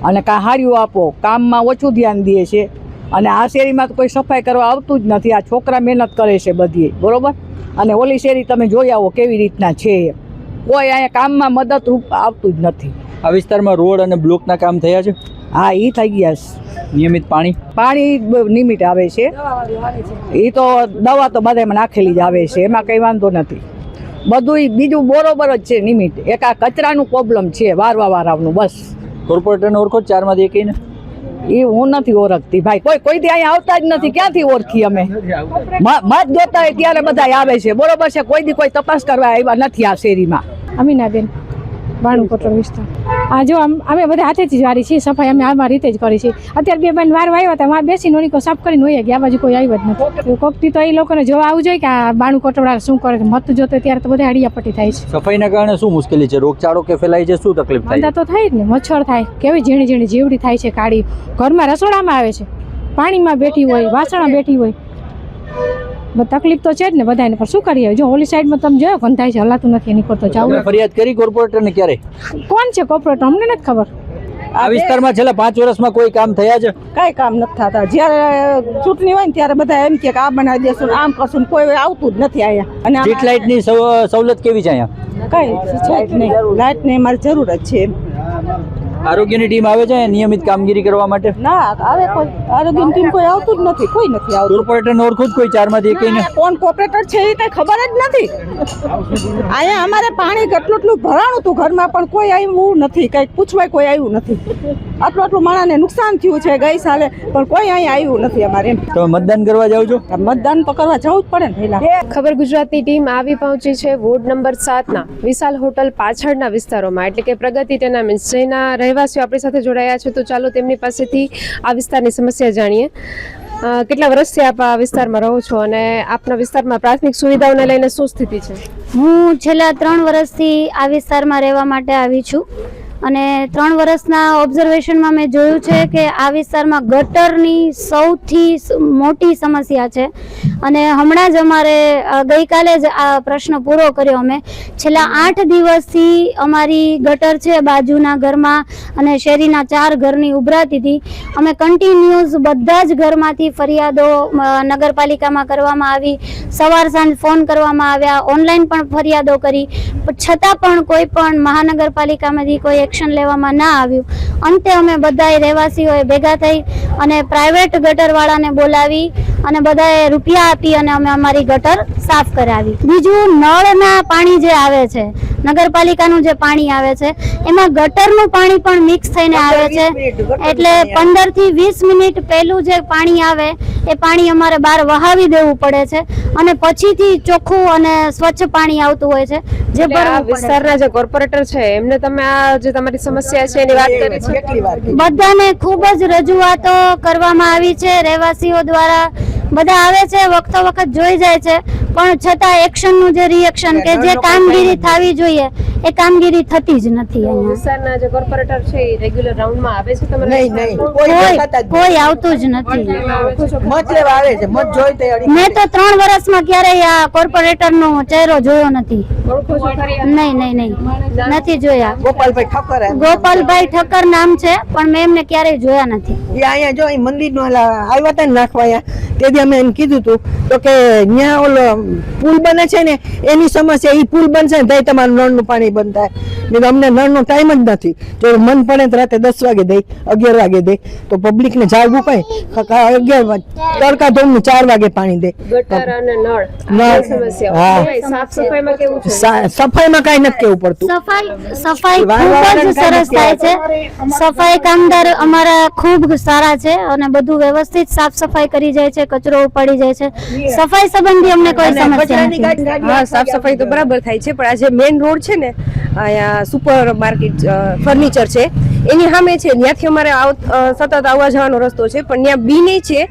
અને કાં હાર્યું આપો, કામમાં ઓછું ધ્યાન દે છે. અને આ શેરીમાં તો કોઈ સફાઈ કરવા આવતું જ નથી. આ છોકરા મહેનત કરે છે બધી, બરોબર. અને ઓલી શેરી તમે જોઈ આવો કેવી રીતના છે, કોઈ અહીંયા કામમાં મદદરૂપ આવતું જ નથી. આ વિસ્તારમાં રોડ અને બ્લોકના કામ થયા છે? હા, એ થઈ ગયા છે. નિયમિત પાણી નિયમિત આવે છે. એ તો દવા તો બધામાં નાખેલી જ આવે છે, એમાં કંઈ વાંધો નથી. બધું બીજું બરોબર જ છે નિયમિત. એક આ કચરાનું પ્રોબ્લેમ છે, વારવાનું બસ. કોર્પોરેટરને ઓળખો 4 માંથી એકઈને? એ હું નથી ઓળખતી ભાઈ. કોઈ દી અહીંયા આવતા જ નથી. ક્યાંથી ઓળખી અમે? મત જોતા હોય ત્યારે બધા આવે છે, બરોબર છે. કોઈ દી કોઈ તપાસ કરવા આવ્યા નથી આ શેરીમાં. અમીનાબેન, બાણું કોટરો વિસ્તાર. આ જો અમે બધા હાથેથી જ વારી છીએ, સફાઈ અમે આમાં રીતે જ કરી છીએ. અત્યારે બે બેન વારવા આવ્યા હતા, મારે બેસીને ઓળીકો સાફ કરીને હોય ગયા, આ બાજુ કોઈ આવ્યું જ નથી. કોકથી તો એ લોકોને જોવા આવવું જોઈએ કે આ બાણું કોટરવાળા શું કરે. મત જોતો ત્યારે તો બધા હડિયાપટ્ટી થાય છે. સફાઈના કારણે શું મુશ્કેલી છે? રોગચાળો કે ફેલાય છે? શું તકલીફ થાય? વાંધા તો થાય જ ને, મચ્છર થાય, કેવી ઝીણી ઝીણી જીવડી થાય છે, કાળી. ઘરમાં રસોડામાં આવે છે, પાણીમાં બેઠી હોય, વાસણમાં બેઠી હોય. તકલીફ તો છે જ ને બધાને, પણ શું કરીએ? જો ઓલી સાઈડમાં તમે જોયો ગંધાય છે, હલાતું નથી, નીકળતો જાવ. ફરિયાદ કરી કોર્પોરેટરને ક્યારે? કોણ છે કોર્પોરેટર? અમને નથી ખબર. આ વિસ્તારમાં છેલ્લા 5 વર્ષમાં કોઈ કામ થયા છે? કઈ કામ નથી થતા. જ્યારે ચૂંટણી હોય ને ત્યારે બધા એમ કે આ બનાવી દેશું, આમ કરશું, કોઈ આવતું જ નથી અહીંયા. અને સ્ટ્રીટ લાઇટની સવલત કેવી છે અહીંયા? કઈ લાઇટ ની અમારી જરૂર જ છે. આરોગ્યની ટીમ આવે છે નિયમિત કામગીરી કરવા માટે? ના આવે, કોઈ આરોગ્યની ટીમ કોઈ આવતું જ નથી. કોઈ નથી આવતું. કોર્પોરેટરને ઓળખું જ કોઈ 4 માંથી એકને? કોણ કોર્પોરેટર છે એ કઈ ખબર જ નથી. અહીંયા અમારે પાણી કેટલું ભરાણું હતું ઘરમાં, પણ કોઈ આવ્યું નથી. કઈ પૂછવાય કોઈ આવ્યું નથી. આટલું માણસને નુકસાન થયું છે ગઈ સાલે, પણ કોઈ અહીંયા આવ્યું નથી અમારે. એમ તમે મતદાન કરવા જાવ છો? મતદાન તો કરવા જવું જ પડે ને પહેલા. ખબર ગુજરાતની ટીમ આવી પહોંચી છે વોર્ડ નંબર 7 ના વિશાલ હોટલ પાછળના વિસ્તારોમાં, એટલે કે પ્રગતિ ટેનામેન્ટ્સ, જેના રહેવાસીઓ આપણી સાથે જોડાયા છે. તો ચાલો તેમની પાસેથી આ વિસ્તારની સમસ્યા જાણીએ. કેટલા વર્ષથી આપ આ વિસ્તારમાં રહો છો અને આપના વિસ્તારમાં પ્રાથમિક સુવિધાઓને લઈને શું સ્થિતિ છે? હું છેલ્લા 3 વર્ષથી આ વિસ્તારમાં રહેવા માટે આવી છું અને 3 વર્ષના ઓબ્ઝર્વેશનમાં મેં જોયું છે કે આ વિસ્તારમાં ગટરની સૌથી મોટી સમસ્યા છે. અને હમણાં જ અમારે ગઈકાલે જ આ પ્રશ્ન પૂરો કર્યો. અમે છેલ્લા 8 દિવસથી અમારી ગટર છે બાજુના ઘરમાં અને શેરીના 4 ઘરની ઉભરાતી હતી. અમે કન્ટિન્યુઅસ બધા જ ઘરમાંથી ફરિયાદો નગરપાલિકામાં કરવામાં આવી, સવાર સાંજ ફોન કરવામાં આવ્યા, ઓનલાઈન પણ ફરિયાદો કરી, છતાં પણ કોઈ પણ મહાનગરપાલિકામાંથી કોઈ એક્શન લેવામાં ના આવ્યું. અંતે અમે બધાએ રહેવાસીઓએ ભેગા થઈ અને પ્રાઇવેટ ગટરવાળાને બોલાવી અને બધાએ રૂપિયા આપી અને અમે અમારી ગટર સાફ કરાવી. બીજું, નળના પાણી જે આવે છે, નગરપાલિકાનું જે પાણી આવે છે, એમાં ગટરનું પાણી પણ મિક્સ થઈને આવે છે. એટલે 15 થી 20 મિનિટ પહેલું જે પાણી આવે એ પાણી અમારે બહાર વહાવી દેવું પડે છે અને પછીથી ચોખ્ખું અને સ્વચ્છ પાણી આવતું હોય છે. જે વિસ્તારના જે કોર્પોરેટર છે એમને તમે આ જે તમારી સમસ્યા છે એની વાત કરી છે? બધાને ખૂબ જ રજૂઆતો કરવામાં આવી છે. રહેવાસીઓ દ્વારા બધા આવે છે, વખતો વખત જોઈ જાય છે, પણ છતાં એક્શનનું જે રિએક્શન કે જે કામગીરી થવી જોઈએ એ કામગીરી થતી જ નથી. અહીંયા વિસ્તારના જે કોર્પોરેટર છે એ રેગ્યુલર રાઉન્ડમાં આવે છે તમારે? નહીં, કોઈ આવતું જ નથી. મત લેવા આવે છે, મત જોઈ તે મેં તો 3 વર્ષમાં ક્યારેય આ કોર્પોરેટરનો ચહેરો જોયો નથી. નહીં, નથી જોયા. ગોપાલભાઈ ઠક્કર નામ છે, પણ મેં એમને ક્યારેય જોયા નથી. અહીંયા જો મંદિરનો આવ્યા હતા ને નાખવા, તેથી અમે એમ કીધું હતું તો કે ત્યાં ઓલો પુલ બને છે ને એની સમસ્યા, એ પુલ બનશે ને તો તમારું નળનું પાણી બંધ થાય. નહીં તો અમને નળનો ટાઈમ જ નથી. જો મન પડે તો રાતે 10 વાગે દે, 11 વાગે દે, તો પબ્લિકને જાગવું કઈ 11 તડકા ધોમનું 4 વાગે પાણી દે. ગટર અને નળ સમસ્યા. સાફ સફાઈમાં કેવું છે? સફાઈમાં કઈ નથી કેવું પડતું. સફાઈ ખૂબ જ સરસ થાય છે. સફાઈ કામદાર અમારા ખૂબ સારા છે અને બધું વ્યવસ્થિત સાફ સફાઈ કરી જાય છે, કચરો ઉપાડી જાય છે. સફાઈ સંબંધી અમને કોઈ સમસ્યા નથી. હા, સાફ સફાઈ તો બરાબર થાય છે, પણ આ જે મેઇન રોડ છે ને, અહીંયા સુપર માર્કેટ ફર્નિચર છે એની સામે છે, ત્યાંથી અમારે સતત આવવા જવાનો રસ્તો છે, પણ ત્યાં બી નહીં છે,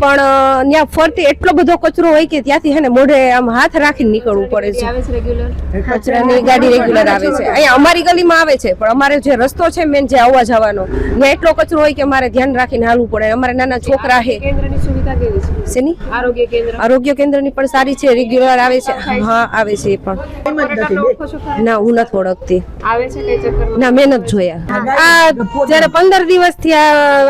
પણ ત્યાં ફરતે એટલો બધો કચરો હોય કે ત્યાંથી હે ને મોઢે આમ હાથ રાખીને નીકળવું પડે છે. કચરાની ગાડી રેગ્યુલર આવે છે. અહીંયા અમારી ગલીમાં આવે છે, પણ અમારે જે રસ્તો છે મેન જે આવવા જવાનો, ત્યાં એટલો કચરો હોય કે અમારે ધ્યાન રાખીને હાલવું પડે. અમારે નાના છોકરા છે. કેન્દ્રની સુવિધા કેવી છે? શેની? આરોગ્ય કેન્દ્રની પણ સારી છે, રેગ્યુલર આવે છે. હા, આવે છે એ પણ. ના, હું નથી ઓળખતી. આવે છે કઈ ચક્કરમાં? ના, મેં નથી જોયા. આ જ્યારે 15 દિવસથી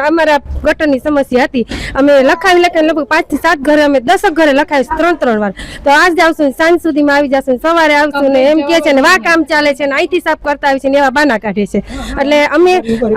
અમારા ગટરની સમસ્યા હતી, અમે લખાવી લગભગ 5 થી 7 ઘરે, અમે 10 ઘરે લખાવી 3 વાર. તો આજ આવશું, સાંજ સુધીમાં આવી જશું, સવારે આવશું ને એમ કે છે ને વા કામ ચાલે છે ને અહીંથી સાફ કરતા આવી છે ને એવા બાના કાઢે છે. એટલે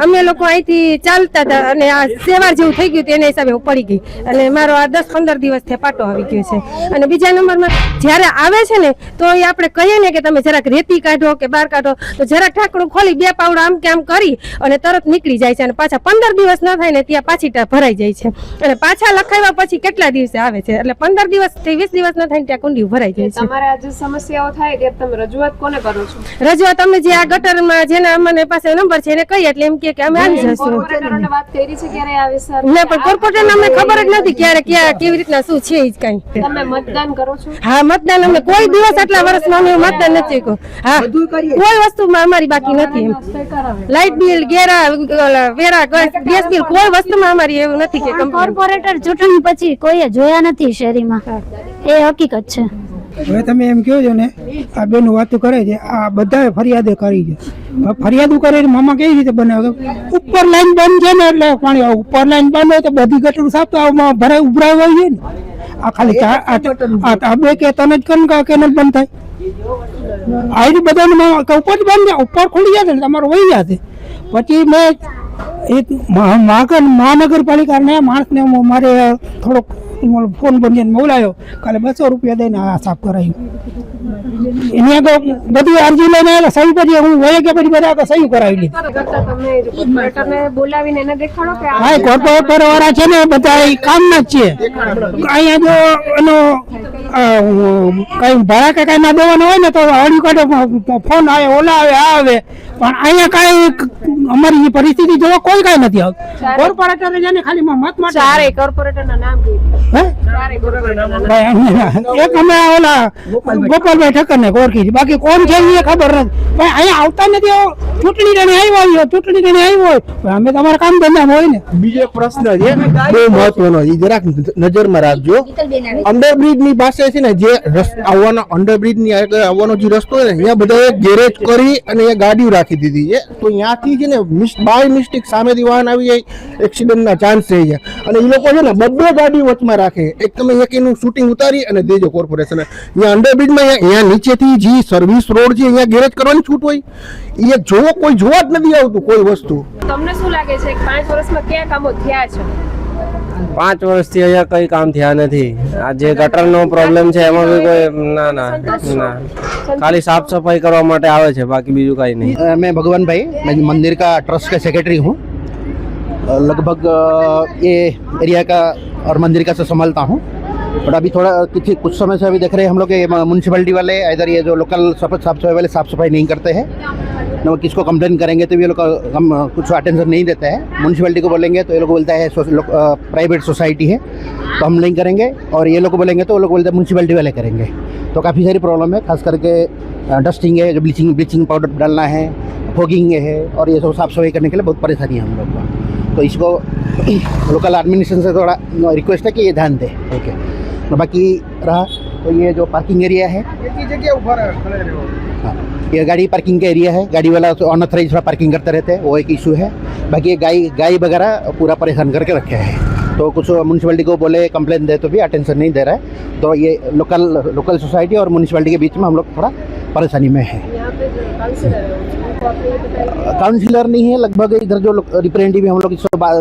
અમે લોકો અહીંથી ચાલતા હતા અને આ સેવાર જેવું થઈ ગયું, એને હિસાબે હું પડી ગઈ. એટલે મારો આ 10 10-15 દિવસથી પાટો આવી ગયો છે. અને બીજા નંબરમાં જ્યારે આવે છે ને તો એ આપણે કહીએ ને કે તમે જરાક રેતી કાઢો કે બહાર કાઢો તો જરાક ઢાંકણું ખોલી 2 પાવડા આમ કે આમ કરી અને તરત નીકળી જાય છે અને પાછા 15 દિવસ ન થાય ને ત્યાં પાછી ભરાઈ જાય છે અને પાછા લખાવ્યા પછી કેટલા દિવસે આવે છે એટલે 15 દિવસ થી 20 દિવસ ન થાય ત્યાં કુંડી ભરાઈ જાય છે. તમારે આજે સમસ્યાઓ થાય ત્યારે તમે રજૂઆત કોને કરો છો? રજૂઆત અમે જે આ ગટરમાં જેના અમને પાસે નંબર છે એને કહીએ એટલે એમ કે અમે આવી જશું. કોર્પોરેટરોને વાત કરી છે ક્યારે આવે સર? ના પણ કોર્પોરેટરને અમને ખબર જ નથી ક્યારે ક્યાં કેવી રીતના શું છે જ કઈ. તમે મતદાન કરો છો? હા મતદાન અમે કોઈ દિવસ આટલા વર્ષમાં અમે મતદાન નથી કર્યું. હા કોઈ વસ્તુમાં અમારી બાકી નથી. લાઇટ બિલ વેરા ગેસ બિલ કોઈ વસ્તુમાં અમારી એવું નથી કે કોર્પોરેટર ચૂંટણી પછી કોઈએ જોયા નથી શહેરીમાં, એ હકીકત છે. હવે તમે એમ કહો છો ને આ બેન વાતો કરે છે આ બધા ફરિયાદે કરી છે. ફરિયાદો કરે મામા કેવી રીતે બનાવે ઉપર લાઈન બંધ છે ને એટલે પાણી ઉપર લાઈન બંધ હોય તો બધી ગટર સાફ તો ભરાય ઉભરાય હોય ને આ ખાલી આ બે કે તને જ કન કે ન બંધ થાય આ બધાને ઉપર જ બંધ છે ઉપર ખુલી જશે તમારો વહી જશે. પછી મેં એક મહાનગરપાલિકાને માણસને મારે થોડોક ફોન બંધ બોલાયો કાલે 200 રૂપિયા દઈને આ સાફ કરાયું. એની આગળ બધી અરજી લઈને સહી કરી હું વહી ગયા પછી બધા સહી કરાવી લીધી. કોર્પોરેટરને બોલાવીને એને દેખાડો કે હા કોર્પોરેટર વાળા છે ને બધા કામના જ છે. અહીંયા જો એનો કઈ ભાડા કે કઈ ના દેવાનું હોય ને તો હળી કાઢો ફોન આવે ઓલા આવે આ આવે પણ અહીંયા કઈ અમારી પરિસ્થિતિ જોવા કોઈ કઈ નથી આવતું. કોર્પોરેટર છે ખાલી મત માટે ચારે કોર્પોરેટરના નામ એક અમે ઓલા ગોપાલભાઈ ઠક્કર ને ઓળખી છે બાકી કોણ છે એ ખબર નથી. ભાઈ અહીંયા આવતા નથી ચૂંટણી રણી આવ્યો ચૂંટણી રણી આવ્યો અમે તમારા કામ ધંધામાં હોય ને. બીજો એક પ્રશ્ન છે બહુ મહત્વનો છે જરાક નજરમાં રાખજો. અંડરબ્રિજ ની પાસે છે ને જે આવવાનો અંડરબ્રિજ ની આવવાનો જે રસ્તો હોય ને અહીંયા બધા ગેરેજ કરી અને એ ગાડીઓ રાખી દીધી છે તો ત્યાંથી છે ને બાય મિસ્ટેક સામેથી વાહન આવી જાય એક્સિડન્ટ ના ચાન્સ થઈ જાય અને એ લોકો છે ને બબ્બે ગાડી વચમાં રાખે. એક તમે એક એનું શૂટિંગ ઉતારી અને દેજો કોર્પોરેશન અહીંયા અંડરબ્રિજમાં અહીંયા નીચેથી જે સર્વિસ રોડ છે અહીંયા ગેરેજ કરવાની છૂટ હોય એ કોઈ જોવા જ નથી આવતું કોઈ વસ્તુ. તમને શું લાગે છે કે 5 વર્ષમાં કયા કામો થયા છે? 5 વર્ષથી અહીંયા કઈ કામ થયા નથી. આ જે ગટરનો પ્રોબ્લેમ છે એમાં બી કોઈ ના ખાલી સાફ સફાઈ કરવા માટે આવે છે બાકી બીજું કઈ નહીં. मैं भगवान भाई मैं मंदिर का ट्रस्ट का सेक्रेटरी हूँ. लगभग ये एरिया का और मंदिर का से संभालता हूँ और अभी थोड़ा कुछ समय से अभी देख रहे हैं हम लोग म्यूनसिपलिटी वाले इधर ये जो लोकल साफ सफाई वाले साफ सफाई नहीं करते हैं ना किसको कंप्लेन करेंगे तो ये लोग हम कुछ अटेंशन नहीं देते हैं. म्यूनसिपलिटी को बोलेंगे तो ये लोग बोलता है प्राइवेट सोसाइटी है तो हम नहीं करेंगे और ये लोग बोलेंगे तो वो लोग बोलते हैं म्यूनसिपलिटी वाले करेंगे. तो काफ़ी सारी प्रॉब्लम है खास करके डस्टिंग है जो ब्लीचिंग पाउडर डालना है फॉगिंग है और ये सब साफ सफाई करने के लिए बहुत परेशानी है हम लोग को. तो इसको लोकल एडमिनिस्ट्रेशन से थोड़ा रिक्वेस्ट है कि ये ध्यान दें. ओके बाकी रहा तो ये जो पार्किंग एरिया है हाँ ये गाड़ी पार्किंग का एरिया है. गाड़ी वाला तो अनऑथराइज थोड़ा पार्किंग करते रहते हैं वो एक इशू है. बाकी ये गाय वगैरह पूरा परेशान करके रखे हैं तो कुछ म्यूनसिपलिटी को बोले कंप्लेन दे तो भी अटेंशन नहीं दे रहा है. तो ये लोकल सोसाइटी और म्यूनसिपलिटी के बीच में हम लोग थोड़ा परेशानी में है. काउंसिलर नहीं है लगभग इधर जो रिप्रेजेंटेटिव हम लोग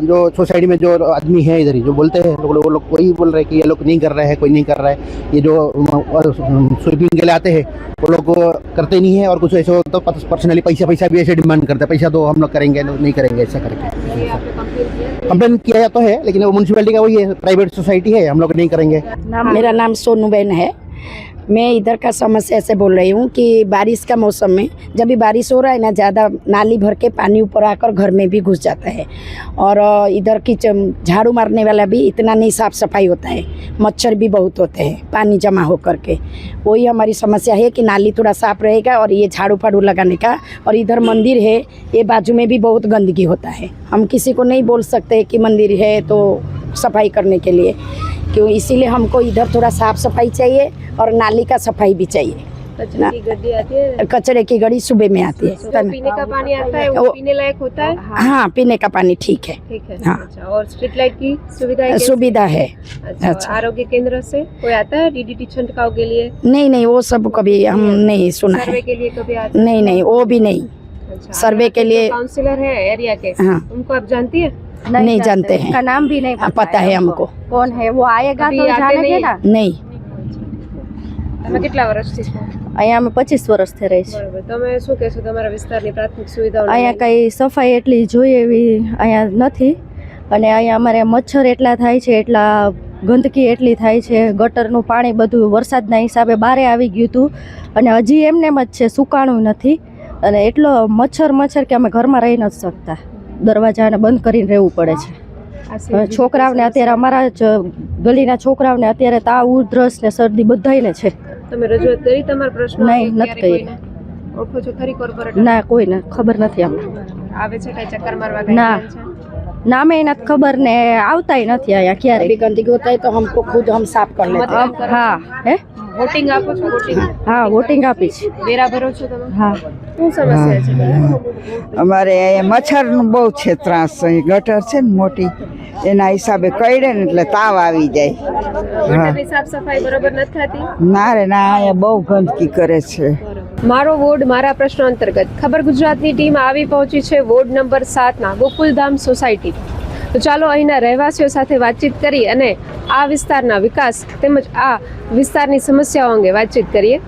जो सोसाइटी में जो आदमी है इधर ही जो बोलते हैं वो लोग वही बोल रहे हैं कि ये लोग नहीं कर रहे हैं कोई नहीं कर रहा है. ये जो स्वीपिंग के लिए आते हैं वो लोग करते नहीं है और कुछ ऐसे तो पर्सनली पैसा भी ऐसे डिमांड करते हैं पैसा दो हम लोग करेंगे नहीं करेंगे ऐसा करके कंप्लेन किया जाता है लेकिन वो म्यूनसिपलिटी का वही है प्राइवेट सोसाइटी है हम लोग नहीं करेंगे. मेरा नाम सोनूबेन है. मैं इधर का समस्या से बोल रही हूँ कि बारिश का मौसम में जब भी बारिश हो रहा है ना ज़्यादा नाली भर के पानी ऊपर आकर घर में भी घुस जाता है और इधर की झाड़ू मारने वाला भी इतना नहीं साफ़ सफाई होता है. मच्छर भी बहुत होते हैं पानी जमा होकर के. वही हमारी समस्या है कि नाली थोड़ा साफ़ रहेगा और ये झाड़ू फाड़ू लगाने का. और इधर मंदिर है ये बाजू में भी बहुत गंदगी होता है. हम किसी को नहीं बोल सकते कि मंदिर है तो सफाई करने के लिए क्यों इसीलिए हमको इधर थोड़ा साफ सफाई चाहिए और नाली का सफाई भी चाहिए. कचरे की गड्डी आती है? कचरे की गाड़ी सुबह में आती है. तो पीने का पानी आता है वो पीने लायक होता है? हाँ पीने का पानी ठीक है. हाँ. अच्छा और स्ट्रीट लाइट की सुविधा सुविधा है. अच्छा आरोग्य केंद्र से कोई आता है डीडीटी छिड़काव के लिए? नहीं वो सब कभी हम नहीं सुना है. सर्वे के लिए कभी आता है? नहीं वो भी नहीं. सर्वे के लिए काउंसलर है एरिया के हाँ उनको आप जानती है? नहीं जानते हैं. नाम भी नहीं पता है हमको. कौन है वो आएगा अभी तो आते जाने नहीं के ना नहीं તમે કેટલા વર્ષથી છો અહીંયા અમે 25 વર્ષથી રહી છીએ બરાબર તમે શું કહેશો તમારા વિસ્તારની પ્રાથમિક સુવિધાઓ અહીંયા કઈ સફાઈ એટલી જોઈએ એવી અહીંયા નથી અને અહીંયા અમારે મચ્છર એટલા થાય છે એટલા ગંદકી એટલી થાય છે ગટરનું પાણી બધું વરસાદના હિસાબે બારે આવી ગયું હતું અને હજી એમને જ છે સુકાણું નથી અને એટલો મચ્છર કે અમે ઘરમાં રહી નથી શકતા દરવાજાને બંધ કરીને રહેવું પડે છે છોકરાઓને અત્યારે અમારા જ ગલીના છોકરાઓને અત્યારે તાવ ઉધરસ ને શરદી બધાયને છે તમે રજૂઆત કરી તમારા પ્રશ્નો નહીં નથી કરી ઓળખો છો ખરી કોર્પોરેટર ના કોઈને ખબર નથી અમને આવે છે કઈ ચક્કર મારવા કઈ ના नाम ही नहीं खबर ने आवता ही नहीं आया क्या रे गंदगी होता है तो हमको खुद हम साफ कर लेते हैं हाँ है વોટિંગ આપો છો વોટિંગ हाँ वोटिंग आपी વેરા ભરો છો તમે हाँ શું સમસ્યા છે અમારે મચ્છરનું બહુ છે ત્રાસ ગટર છે ને મોટી એના હિસાબે કઈડે ને એટલે તાવ આવી જાય ગટરની સાફ સફાઈ બરોબર નથી થતી ના રે ના અહીંયા બહુ ગંદકી કરે છે મારો વોર્ડ મારા પ્રશ્નો અંતર્ગત ખબર ગુજરાતની ટીમ આવી પહોંચી છે વોર્ડ નંબર 7 ગોકુલધામ સોસાયટી તો ચાલો અહીંના રહેવાસીઓ સાથે વાતચીત કરી અને આ વિસ્તારના વિકાસ તેમજ આ વિસ્તારની સમસ્યાઓ અંગે વાતચીત કરીએ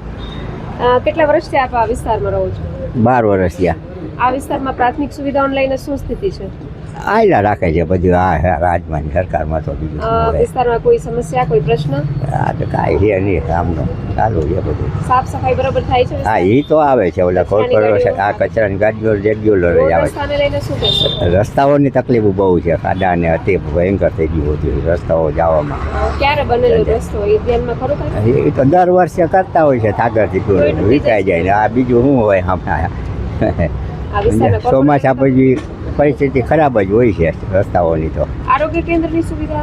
કેટલા વર્ષથી આપ આ વિસ્તારમાં રહો છો 12 વર્ષ થયા આ વિસ્તારમાં પ્રાથમિક સુવિધાઓને લઈને શું સ્થિતિ છે આયલા રાખે છે બધું આ રાજમાની સરકારમાં તો બીજું વિસ્તારમાં કોઈ સમસ્યા કોઈ પ્રશ્ન આ તો કાંઈ છે નહીં કામનું ચાલુ છે બધું સાફ સફાઈ બરોબર થાય છે હા એ તો આવે છે ઓલા કોર્પોરેશન આ કચરાની ગાડીઓ રેગ્યુલર જ આવે રસ્તાને લઈને શું કહેશો છે રસ્તાઓની તકલીફ બહુ છે ખાડા ને અતિ ભયંકર થઈ ગયું હતું રસ્તાઓ જવામાં ક્યારે બનેલો રસ્તો એ ધ્યાનમાં ખરો કાંઈ? એ તો દર વર્ષે કરતા હોય છે સાગરથી ટોળે વિકાઈ જાય ને આ બીજું શું હોય આ વિસ્તારમાં ચોમાસા પછી પરિસ્થિતિ ખરાબ જ હોય છે રસ્તાઓની તો આરોગ્ય કેન્દ્રની સુવિધા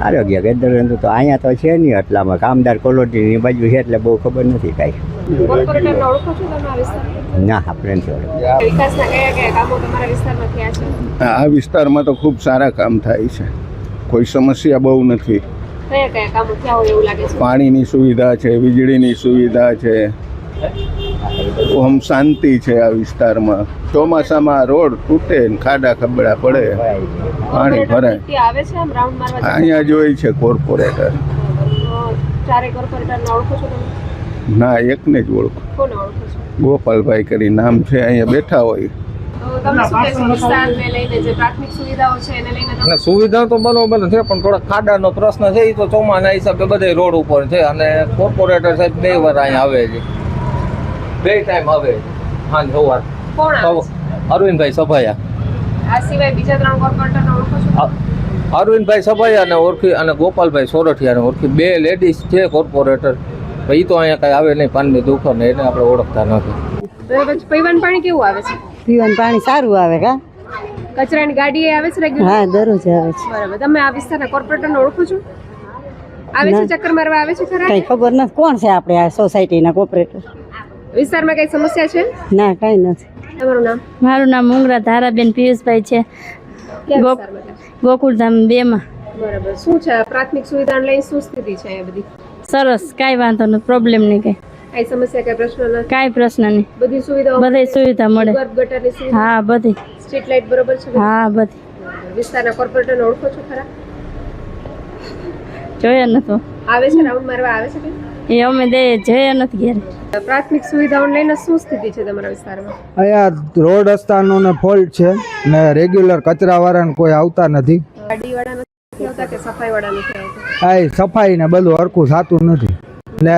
આરોગ્ય કેન્દ્ર તો અહીંયા તો છે નહીં એટલામાં કામદાર કોલોટીની બાજુ છે એટલે બહુ ખબર નથી કાંઈ કોર્પોરેટરને ઓળખો છો તમે આ વિસ્તારમાં ના આપણે નથી ઓળખતા. વિકાસના કયા કયા કામો તમારા વિસ્તારમાં થયા છે આ વિસ્તારમાં તો ખૂબ સારા કામ થાય છે કોઈ સમસ્યા બહુ નથી કયા કયા કામો થયા હોય એવું લાગે છે પાણીની સુવિધા છે વીજળીની સુવિધા છે ઓમ શાંતિ છે આ વિસ્તારમાં ચોમાસામાં રોડ તૂટે ને ખાડા ખબડા પડે પાણી ભરાય ત્યાં આવે છે આમ રાઉન્ડ મારવા જાય? અહીંયા જોઈ છે કોર્પોરેટર ચારે કોર્પોરેટરને ઓળખો છો તમે ના એકને જ ઓળખું કોને ઓળખો છો ગોપાલભાઈ કરી નામ છે અહીંયા બેઠા હોય તો તમે શું કહેશો વિસ્તારને લઈને જે પ્રાથમિક સુવિધાઓ છે એને લઈને તમે સુવિધા તો બરોબર છે પણ થોડા ખાડાનો પ્રશ્ન છે એ તો ચોમાના હિસાબે બધે રોડ ઉપર છે અને કોર્પોરેટર સાહેબ 2 વાર અહીંયા આવે છે 2 ટાઈમ આવે સાંજ સવાર કોણ આવે છે? અરવિંદભાઈ સભાયા આ સિવાય બીજા 3 કોર્પોરેટરને ઓળખો છો અરવિંદભાઈ સભાયાને ઓળખી અને ગોપાલભાઈ સોરઠિયાને ઓળખી 2 લેડીઝ છે કોર્પોરેટર એ તો અહીંયા કાંઈ આવે નહીં પાનની દુકાન એને આપણે ઓળખતા નથી બરાબર પીવાનું પાણી કેવું આવે છે પીવાનું પાણી સારું આવે કા કચરાની ગાડી એ આવે છે રેગ્યુલર હા દરરોજ આવે છે બરાબર તમે આ વિસ્તારના કોર્પોરેટરને ઓળખો છો આવે છે ચક્કર મારવા આવે છે ખરા કઈ ખબર નથી કોણ છે આપણે આ સોસાયટીના કોર્પોરેટર વિસ્તારમાં કઈ સમસ્યા છે ના કઈ નથી તમારું નામ મારું નામ મુંગરા ધારાબેન પિયુષભાઈ છે ક્યાં વિસ્તારમાં છે? ગોકુલધામ 2 માં બરાબર શું છે પ્રાથમિક સુવિધાને લઈને શું સ્થિતિ છે એ બધી સરસ કાંઈ વાંધો નથી પ્રોબ્લેમ નહીં કઈ કઈ સમસ્યા કઈ પ્રશ્ન નથી કાંઈ પ્રશ્ન નહીં બધી સુવિધાઓ બધી સુવિધા મળે ગટરની સુવિધા હા બધી સ્ટ્રીટ લાઇટ બરોબર છે હા બધી વિસ્તારના કોર્પોરેટરને ઓળખો છો ખરા જોયા નતું આવે છે રાઉન્ડ મારવા આવે છે કે એ અમે જોયા નથી ઘેર પ્રાથમિક સુવિધાઓને લઈને શું સ્થિતિ છે તમારા વિસ્તારમાં અહીંયા રોડ રસ્તાનો ને ફોલ્ટ છે ને રેગ્યુલર કચરાવાળાને કોઈ આવતા નથી ગાડીવાળા નથી આવતા કે સફાઈવાળા નથી આવતા આ સફાઈ ને બધું હરખું થતું નથી ને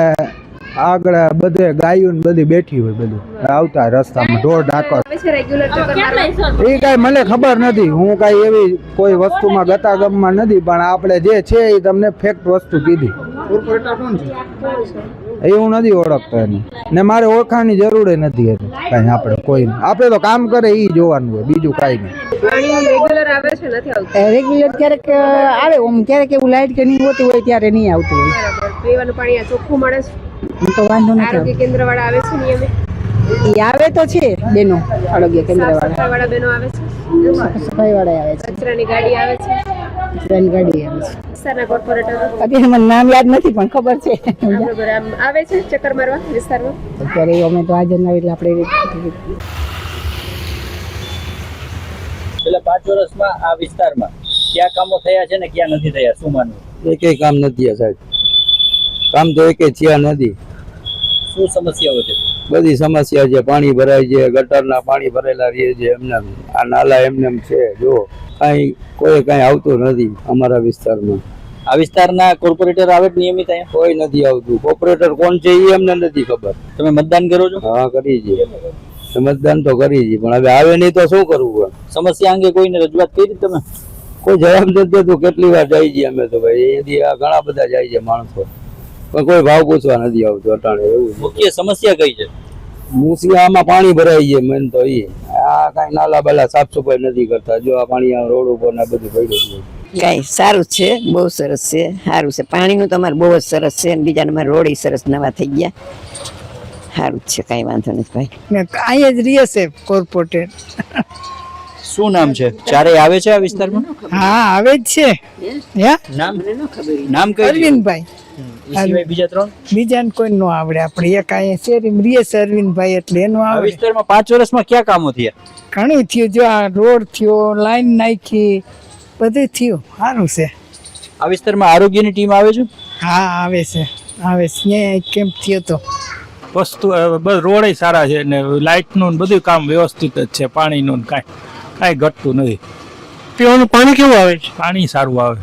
આગળ બધે ગાયું ને બધી બેઠી હોય બધું આવતા રસ્તામાં ઢોર ઢાંકર આવે છે રેગ્યુલર ચક્કર મારવા એ કાંઈ મને ખબર નથી હું કાંઈ એવી કોઈ વસ્તુમાં ગતાગમમાં નથી પણ આપણે જે છે એ તમને ફેક્ટ વસ્તુ કીધી કોણ છે એ હું નથી ઓળખતો એને ને મારે ઓળખાણની જરૂર નથી એટલે કાંઈ આપણે તો કામ કરે એ જોવાનું હોય બીજું કાંઈ નહીં પાણી રેગ્યુલર આવે છે નથી આવતું રેગ્યુલર ક્યારેક આવે ઓમ ક્યારેક એવું લાઇટ કે નહીં હોતી હોય ત્યારે નહીં આવતું હોય બરાબર પીવાનું પાણી આ ચોખ્ખું મળે છે તો વાંધો નથી આરોગ્ય કેન્દ્ર વાળા આવે છે નિયમિત એ આવે તો છે બેનો આરોગ્ય કેન્દ્ર સાફ વાળા સફાઈ વાળા બહેનો આવે છે સફાઈ વાળા આવે છે કચરાની ગાડી આવે છે ટ્રેન ગાડી આવે છે વિસ્તારના કોર્પોરેટર અત્યારે મને નામ યાદ નથી પણ ખબર છે બરાબર આમ આવે છે ચક્કર મારવા વિસ્તારમાં અત્યારે અમે તો હાજર ના એટલે આપણે છેલ્લા 5 વર્ષમાં આ વિસ્તારમાં ક્યાં કામો થયા છે ને ક્યાં નથી થયા શું માનવું એકેય કામ નથી સાહેબ, કામ તો એકેય થયા નથી. શું સમસ્યાઓ છે? બધી સમસ્યા છે, પાણી ભરાય છે, ગટરના પાણી ભરેલા રહે છે, એમને આ નાલા એમને છે. જો કોઈ કાંઈ આવતું નથી અમારા વિસ્તારમાં. આ વિસ્તારના કોર્પોરેટર આવે જ નિયમિત અહીંયા? કોઈ નથી આવતું. કોર્પોરેટર કોણ છે એ અમને નથી ખબર. તમે મતદાન કરો છો? હા, કરી છે મતદાન તો કરી છે, પણ હવે આવે નહીં તો શું કરવું? સમસ્યા અંગે કોઈને રજૂઆત કરી તમે? કોઈ જવાબ નથી દેતું. કેટલી વાર જાય છે અમે તો ભાઈ, અહીંયાથી આ ઘણા બધા જાય છે માણસો, પણ કોઈ ભાવ પૂછવા નથી આવતું અટાણે. એવું મુખ્ય સમસ્યા કઈ છે? આમાં પાણી ભરાય છે મેન તો એ. આ કાંઈ નાલા બાલા સાફ સફાઈ નથી કરતા. જો આ પાણી આ રોડ ઉપર ને બધું પડ્યું છે. કાંઈ સારું છે, બહુ સરસ છે, સારું છે. પાણીનું તમારે બહુ જ સરસ છે, અને બીજા નંબર રોડ સરસ નવા થઈ ગયા, સારું જ છે, કાંઈ વાંધો નથી ભાઈ. અહીંયા જ રહીએ છે કોર્પોરેટર. શું નામ છે? ચારે આવે છે આ વિસ્તારમાં? હા, આવે જ છે. નામ કઈ? અરવિંદભાઈ. બીજા ત્રણ? બીજાને કોઈ નો આવડે. આપણે એક અહીંયા શેરીમાં રહીએ છે અરવિંદભાઈ, એટલે એનો આ આવડે. વિસ્તારમાં 5 વર્ષમાં ક્યાં કામો થયા? ઘણું થયું. જો આ રોડ થયો, લાઈન નાખી, બધું થયું, સારું છે. આ વિસ્તારમાં આરોગ્યની ટીમ આવે છે? હા, આવે છે, આવે છે. ત્યાં કેમ્પ થયો તો વસ્તુ રોડ સારા છે ને લાઇટનું બધું કામ વ્યવસ્થિત જ છે. પાણીનું કાંઈ ઘટતું નથી. પીવાનું પાણી કેવું આવે છે? પાણી સારું આવે.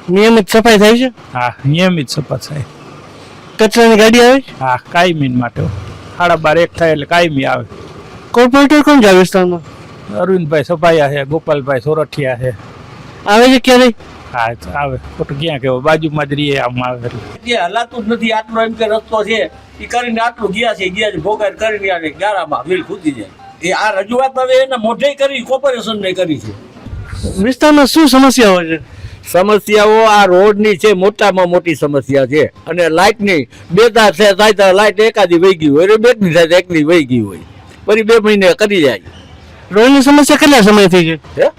નિયમિત સફાઈ થાય છે? હા, નિયમિત સફાઈ થાય. કચરાની ગાડી આવે? હા, કાયમી માટે 12:30 થાય એટલે કાયમી આવે. કોર્પોરેટર કોણ છે આ વિસ્તારમાં? અરવિંદભાઈ સફાયા છે, ગોપાલભાઈ સોરઠિયા છે. આવે છે ક્યારે? હા, આવે. ખોટું ક્યાં કેવું, બાજુમાં જ રહીએ આમ આવે. હલાતું જ નથી. આટલો એમ કે રસ્તો છે એ કરીને આટલું ગયા છે ભોગાર કરીને આવે ગારામાં વીલ ખૂતી જાય. એ આ રજૂઆત હવે એને મોઢે કરી, કોર્પોરેશન ને કરી છે. વિસ્તારમાં શું સમસ્યાઓ છે? સમસ્યાઓ આ રોડની છે, મોટામાં મોટી સમસ્યા છે. અને લાઇટની બેતા થાય લાઇટ એકાદી વહી ગઈ હોય, બેટની થાય એકની વહી ગઈ હોય, ફરી 2 મહિને કરી જાય. રોડની સમસ્યા કેટલા સમયથી છે?